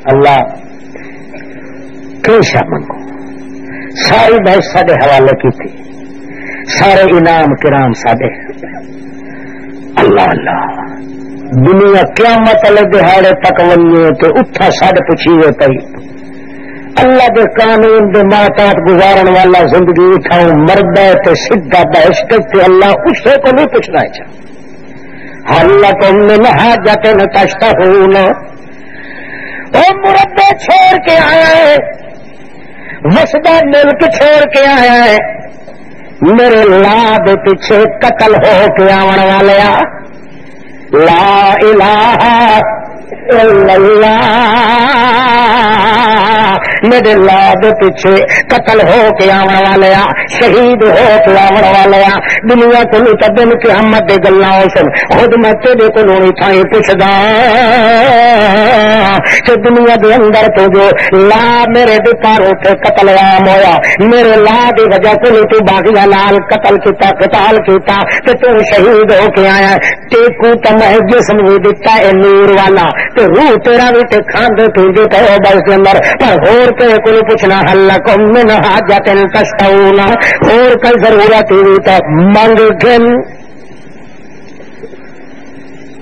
اللہ کیشا منگو ساری بحث ساڈے حوالے کی تھی سارے انعام کرام ساڈے اللہ اللہ دنیا قیامت والے دہاڑے تک ونیے تو اٹھا ساڈ پوچھیے پئی اللہ دے قانون دے ماتحت گزارن والا زندگی اٹھاؤ مرد ہے تے سیدھا بہشت تے اللہ اسے کو نہیں پوچھنا چاہیے حلکم من حاجت تشتہون او مربع چھوڑ کے آیا ہے وسدہ ملک چھوڑ کے آیا ہے میرے لا دے پیچھے قتل ہو کے آون والے لا الہ الا اللہ میرے لا دے پیچھے قتل ہو کے آون والے شہید ہو کے آون والے دنیا کو دن قیامت دے گلاں سن خود میں تیرے کو لونی تھائی پوچھدا کہ دنیا دے اندر تو جو لا میرے دے پاروں تے قتل عام ہویا میرے لا دی وجہ کو تو باقی لال قتل کیتا قتال کیتا تے تو شہید ہو کے آیا تے کو تم جسم بھی دتا ہے نور والا تے روح تیرا بھی تے کھاندے پیندے تے بس کے اندر پر اور تے کو پوچھنا حلکم من حاجت تشتہون اور کوئی ضرورت ہوئی تو منگ گن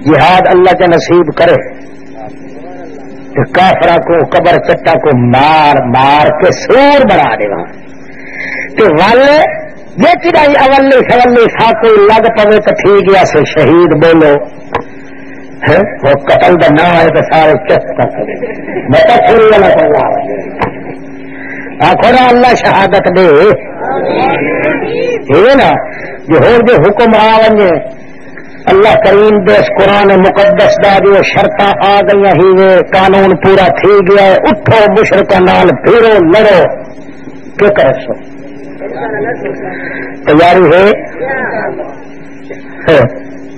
جہاد اللہ کے نصیب کرے تو کافرہ کو قبر چٹا کو مار مار کے سور بنا دے گا تو والے یہ چڑھائی اولی سولی سا کوئی لگ پوے تو ٹھیک ہے سے شہید بولو وہ قتل کا نہ آئے تو سارے چپ کر سکے میں تو پوری والا آخر اللہ شہادت دے ہے نا جو حکم آ ونجے اللہ کریم دیس قرآن مقدس دا جو شرطاں آ گئی ہی وہ قانون پورا تھی گیا ہے. اٹھو مشرکاں نال پھرو لڑو کیا کرے سو تیاری ہے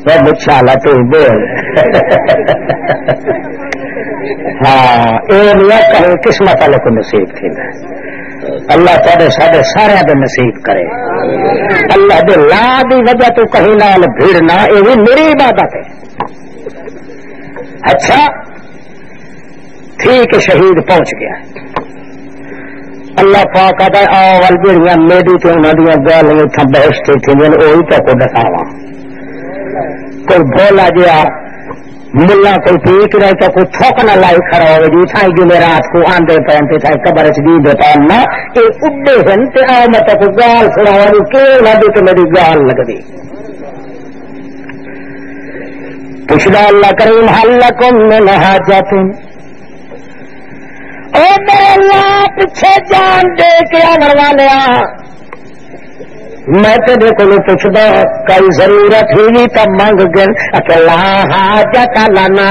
وہ مچھا لا تو بول ہاں یہ نہیں کہیں قسمت والے کو نصیب تھی اللہ تعالی سارے سارے دے نصیب کرے اللہ دے لا دی وجہ تو کہیں نال بھیڑنا یہ بھی میری عبادت ہے. اچھا ٹھیک شہید پہنچ گیا اللہ پاک آتا ہے آؤ وال جڑیاں میری تے انہاں دیاں گالیاں تھا بحث تھی وہی تو کو دکھاواں کوئی بولا جیا ملا کوئی ٹھیک رہے تو کوئی تھوک نہ لائی کھڑا ہوئے جی تھائی جو میرا رات کو آندے پہنتے تھائی قبر چ دی پہننا یہ اڈے ہیں تے آؤ میں تو کوئی گال سناوا کہ لگی تو میری گال لگتی پوچھنا اللہ کریم حل لکم من حاجت او میرے اللہ پیچھے جان دے کے آگر والے میں تیرے کو پوچھتا کئی ضرورت ہوئی تو منگ گن اکلا حاجت لنا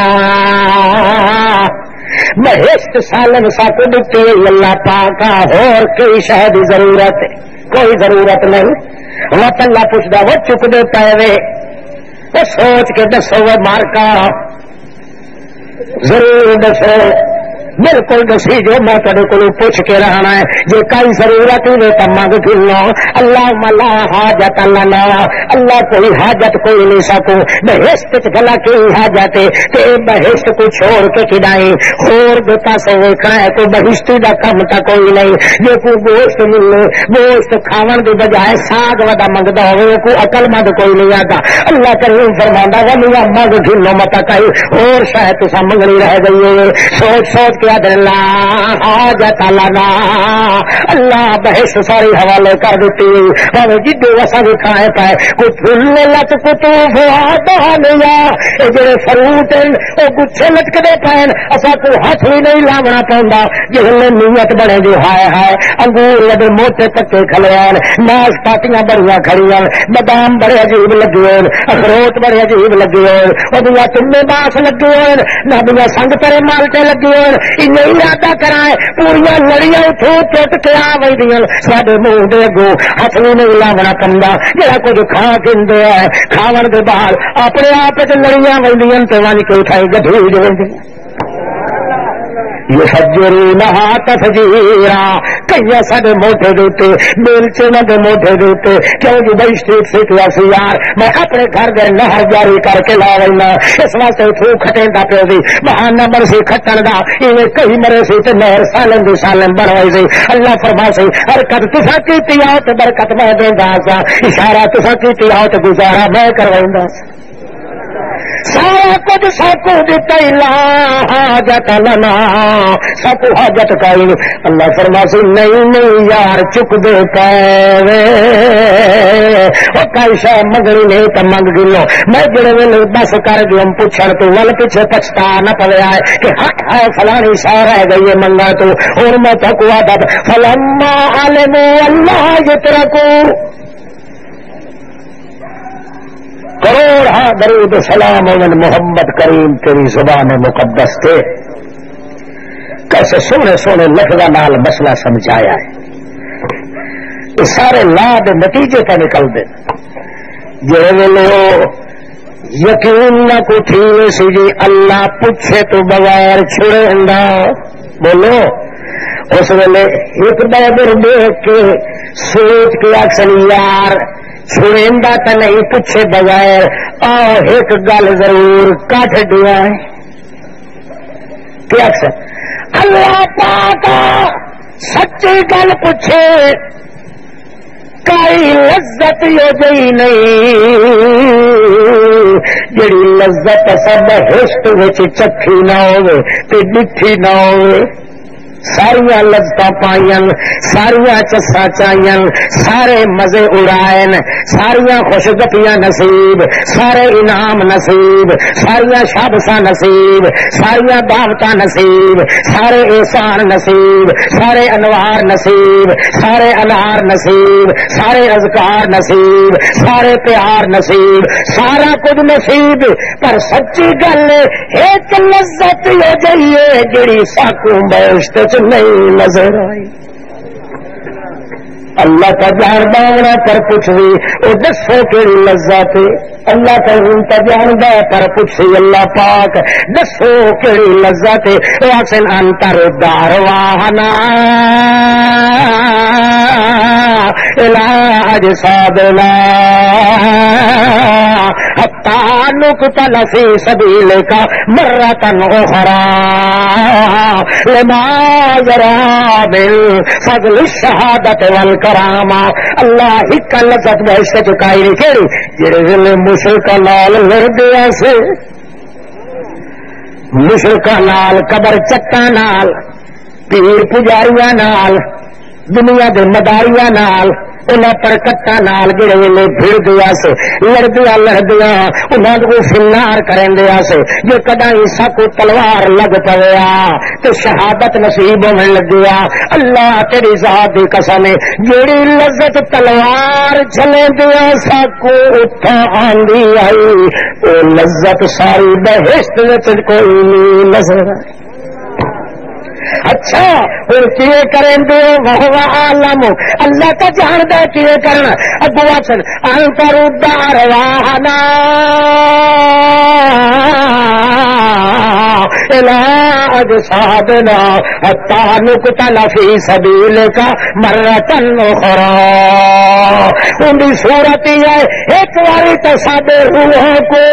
بہشت سالم سا کو دیتی اللہ پاکا اور کئی شاید ضرورت کوئی ضرورت نہیں وہ اللہ پوچھتا وہ چک دے پے وہ سوچ کے دسو وہ مارکا ضرور دسو بالکل دسی جو میں تیرے کو پوچھ کے رہنا ہے جی کئی ضرورت ہوئے تو منگ کلو اللہ ملا حاجت لنا اللہ کوئی حاجت کوئی نہیں سکو بہشت بھلا کی حاجت تے بہشت کو چھوڑ کے کھڑائی اور دے پاسے ویکھنا ہے کوئی بہشتی دا کم تا کوئی نہیں جے کوئی گوشت ملے گوشت کھاون دی بجائے ساگ ودا منگدا ہوئے کوئی عقل مند کوئی نہیں آتا اللہ کریم فرماندا ولیا منگ کلو مت کئی اور شاید تساں منگنی رہ گئی ہے سوچ سوچ اللہ حاجت لنا اللہ بحث ساری حوالے کر دیتی ہمیں جدو وسا بھی کھائے پائے کوئی پھول لچ کتوف لیا یہ جڑے فروٹ ہیں وہ گچھے لٹکتے پائے اصا کو ہاتھ بھی نہیں لاونا پہنتا جس نے نیت بنے جو ہائے ہائے انگور لگے موٹے پکے کھلے ناش پاتیاں بڑیاں کھڑی بادام بڑے عجیب لگے اخروٹ بڑے عجیب لگے وہ تمے باس لگے نہ دیا سنگ ترے مالٹے لگے نہیں ارادہ کرائے پوریا لڑیاں اتو ٹوٹ کے آ وی سارے منہ دے گو ہاتھ بھی نہیں لاونا پہنتا جہاں کچھ کھا کے کھاون کے بعد اپنے آپ لڑیاں وی تو ون کے اٹھائی گڈھی جو یفجرونہا تفجیرا کئی سارے موٹے دیتے بیلچے دے موٹے دیتے کیوں جو بڑی اسٹریٹ سے کیا سی یار میں اپنے گھر دے نہر جاری کر کے لا لینا اس واسطے تھو کھٹیں دا پیو دی بہانہ بر سی کھٹن دا ایویں کئی مرے سی تے نہر سالم دی سالم بنوائی سی اللہ فرما سی حرکت تسا کیتی آؤ تے برکت میں دیندا سا اشارہ تسا کیتی آؤ تے گزارا میں کروائندا سارا کچھ سب دیتا حاجت لنا سب حاجت کا اللہ فرما سی نہیں یار چک دے پے کئی شہ منگنی نہیں تو منگ گلو میں جڑے ویلے بس کر گیا پوچھن تو ول پیچھے پچھتا نہ پوے آئے کہ ہٹ ہے فلانی شہ رہ گئی ہے منگا تو اور میں تھکوا دب فلما علم اللہ یترکو کروڑ ہاں درود سلام علی محمد کریم تیری زبان مقدس تھے کیسے سونے سونے لفظاں نال مسئلہ سمجھایا ہے یہ سارے لاد نتیجے کا نکل دے جڑے ویلے یقین نہ کو تھی سی جی اللہ پوچھے تو بغیر چھڑے بولو اس ویلے ایک بار دیکھ کے سوچ کے اکثر یار چھڑیندا تو نہیں پوچھے بغیر ایک گل ضرور کٹ دیا کیا اللہ پاک سچی گل پوچھے کئی لذت ہو گئی نہیں جڑی لذت سب ہسٹ وچ چکھی نہ ہوے تے ڈٹھی نہ ہوے ساریاں لذتاں پائیاں، ساریاں چساں چائیاں، سارے مزے اڑائن، ساریاں خوش گپیاں نصیب، سارے انعام نصیب، ساریاں شابساں نصیب، ساریاں دعوتاں نصیب، سارے احسان نصیب، سارے انوار نصیب، سارے انہار نصیب، سارے اذکار نصیب، سارے پیار نصیب، سارا کچھ نصیب، پر سچی گل ایک لذت ہو جائیے جڑی ساکوں بہشت چ نہیں نظر آئی۔ اللہ کا جاندا ہونا پر پوچھ بھی وہ دسو کیڑی لذت ہے، اللہ کا جاندا پر پوچھ اللہ پاک دسو کیڑی لذت ہے، واسن انتر داروانا الا اجسادنا حتى نقتل في سبيلك مرة أخرى لما يرى بالفضل الشهادة والكرامة اللہ ایک لذت بہشت چکائی نہیں کہڑی جڑے ویلے مشرکاں نال لڑدے سے، مشرکاں نال، قبر چٹاں نال، پیر پجاریاں نال، دنیا دے مداریاں نال، انہاں پرکٹاں نال جڑے ویلے بھیڑ دیا سے لڑدیاں انہاں کو فنار کرن دیا سے، جو کدا عیسیٰ کو تلوار لگ پویا تے شہادت نصیب ہونے لگیا، اللہ تیری ذات دی قسم ہے جیڑی لذت تلوار چلے دیا سا کو اتھا آندی آئی، او لذت ساری بہشت وچ کوئی نہیں نظر آئی۔ اچھا ہوں کی کریں دے وہ عالم اللہ کا جاندا کی کرنا ابو واسن انتر داروانا الى اجسادنا حتى نقتل في سبيلك مرة اخرى۔ ان کی صورت یہ ہے ایک باری تو ساڈے روحوں کو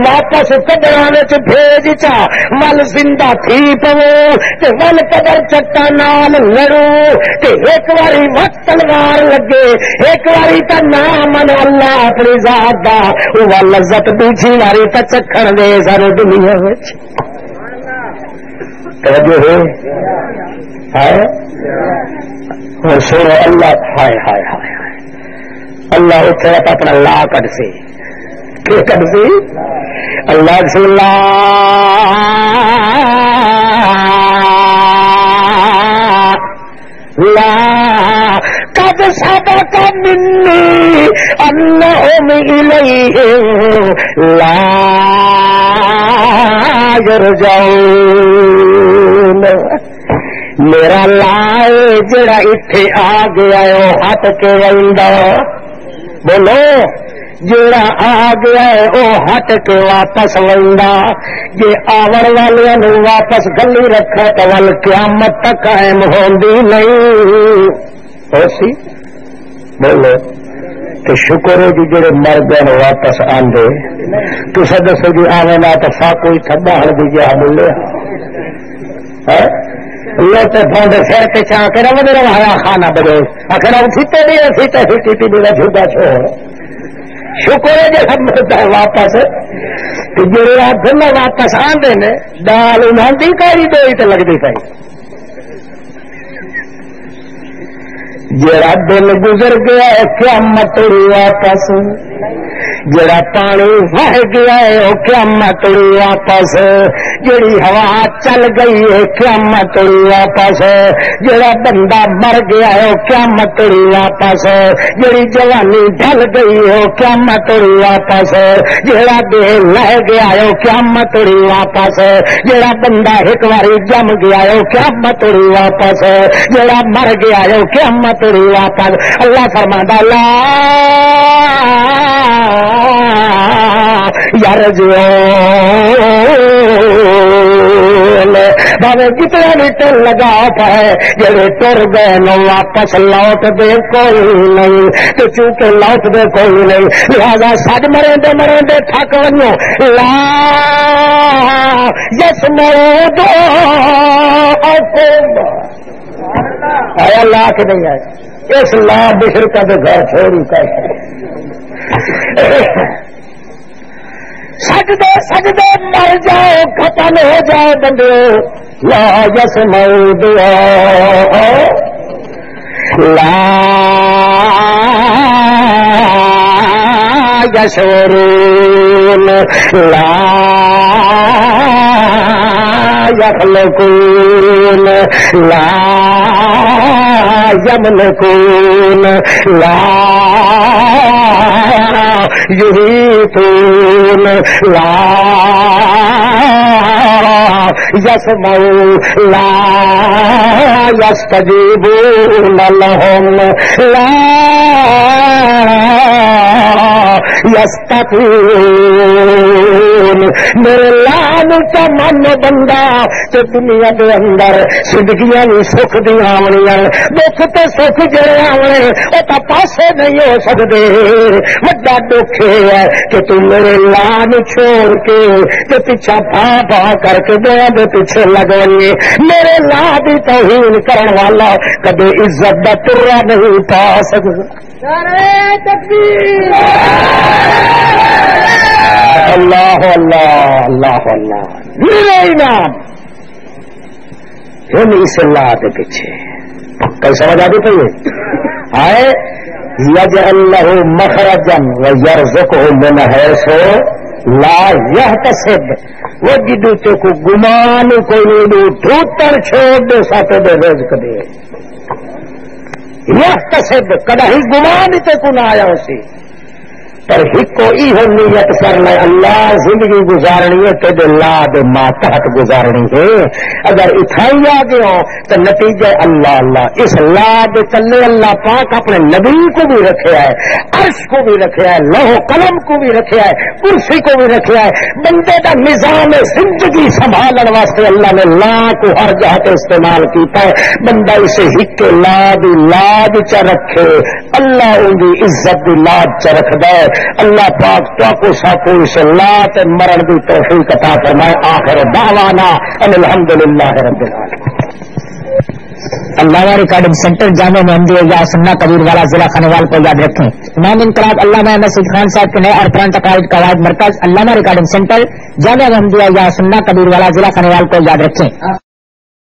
واپس قبراں وچ بھیج چا ول زندہ تھی پو تے ول قبر چٹا نال لڑو تے ایک باری وقت تلوار لگے، ایک باری تا نام اللہ اپنی ذات دا وہ لذت دوسری باری تا چکھن دے سارے دنیا وچ۔ توجہ ہے اور سنو اللہ ہائے ہائے ہائے اللہ اتنے اپنا لا کٹ سی کی کٹ سی اللہ سے لا قد سبق مني أنهم إليهم لا يرجعون۔ میرا لائے جڑا اتھے آ گیا ہے وہ ہٹ کے ویندا، بولو جڑا آ گیا ہے وہ ہٹ کے واپس ویندا، جے آون والے نو واپس گلی رکھا تو ول قیامت تک قائم ہوندی نہیں ہو سی۔ بولو تو شکر ہے جی جڑے مر گئے واپس آندے، تسا دسو جی آوے نا تو سا کوئی تھبا ہل دی جا بولے لوٹے پھونڈے سر کے چاہ کے رو میرا ہایا خانہ بجے آخر اٹھتے بھی اٹھتے ہٹی میرا جھوٹا چھوڑ شکر ہے جی ہم واپس جڑے آپ میں واپس آندے نے دال انہوں دی کاری دوئی تو لگتی پئی، جڑا دن گزر گیا ہے قیامت واپس، جڑا پانی بہ گیا ہے وہ قیامت واپس، جڑی ہوا چل گئی ہے قیامت واپس، جڑا بندہ مر گیا ہے وہ قیامت واپس، جڑی جوانی ڈل گئی ہے وہ قیامت واپس، جڑا دل لہ گیا ہے وہ قیامت واپس، جڑا بندہ ایک باری جم گیا ہے وہ قیامت واپس، جڑا مر گیا ہے وہ قیامت واپس۔ اللہ فرماتا لا یرجعون، بھاوے جتنا بھی ٹر لگا پائے جڑے ٹر گئے نو واپس لوٹ دے کوئی نہیں، تو چونکہ لوٹ دے کوئی نہیں لہذا سج مرے دے تھک ونو لا یسمعون آیا لا کے نہیں آئے اس لا بشرکا کے گھر چھوڑی کیسے سجدے مر جاؤ ختم ہو جائے بندے لا يسمع دعاء لا يشعرون لا يخلقون لا يملكون لا يحيطون لا يسمعون لا يستجيبون لهم لا يستطيعون میرے لال کا من بندہ تے دنیا دے اندر زندگیاں بھی سکھ دی آونیاں دکھ تے سکھ جڑے آونے او تا پاسے نہیں ہو سکدے وڈا دکھ ہے کہ تو میرے لال چھوڑ کے تے پیچھا پا کر کے دے پیچھے لگوئے میرے لا دی توہین کرن والا کبھی عزت دا ترا نہیں پا سکدا اللہ اللہ اللہ اللہ میرے انعام ہم اس اللہ کے پیچھے کل سمجھ آتی پہ آئے یجعل لہ مخرجا ویرزقہ من حیث لا یحتسب وہ جدو تے کو گمان کوئی نہیں ٹوٹر چھوڑ دے ساتھ دے رزق دے یحتسب کدا ہی گمان تے کو نہ آیا اسی پر ہکو ایہو نیت کر لے اللہ زندگی گزارنی ہے تیرے لا دے ماتحت گزارنی ہے اگر اتھائی آگے ہو تو نتیجہ اللہ اللہ اس لا دے چلے اللہ پاک اپنے نبی کو بھی رکھے ہے عرش کو بھی رکھے ہے لوح قلم کو بھی رکھے ہے کرسی کو بھی رکھے ہے بندے کا نظام زندگی سنبھالنے واسطے اللہ نے لا کو ہر جہت استعمال کیتا ہے بندہ اسے ہکے لا دی لاج چ رکھے اللہ ان کی عزت دی لاج چ رکھ دے اللہ پاک تو کو ساکو اس لات مرن دی توفیق عطا فرمائے آخر دعوانا ان الحمدللہ رب العالمین علامہ ریکارڈنگ سینٹر جامع محمدیہ یا سنہ کبیر والا ضلع خانوال کو یاد رکھیں امام انقلاب علامہ احمد سید خان صاحب کے نئے اور پرانے عقائد قواعد مرکز علامہ ریکارڈنگ سینٹر جامع محمدیہ یا سنہ کبیر والا ضلع خانوال کو یاد رکھیں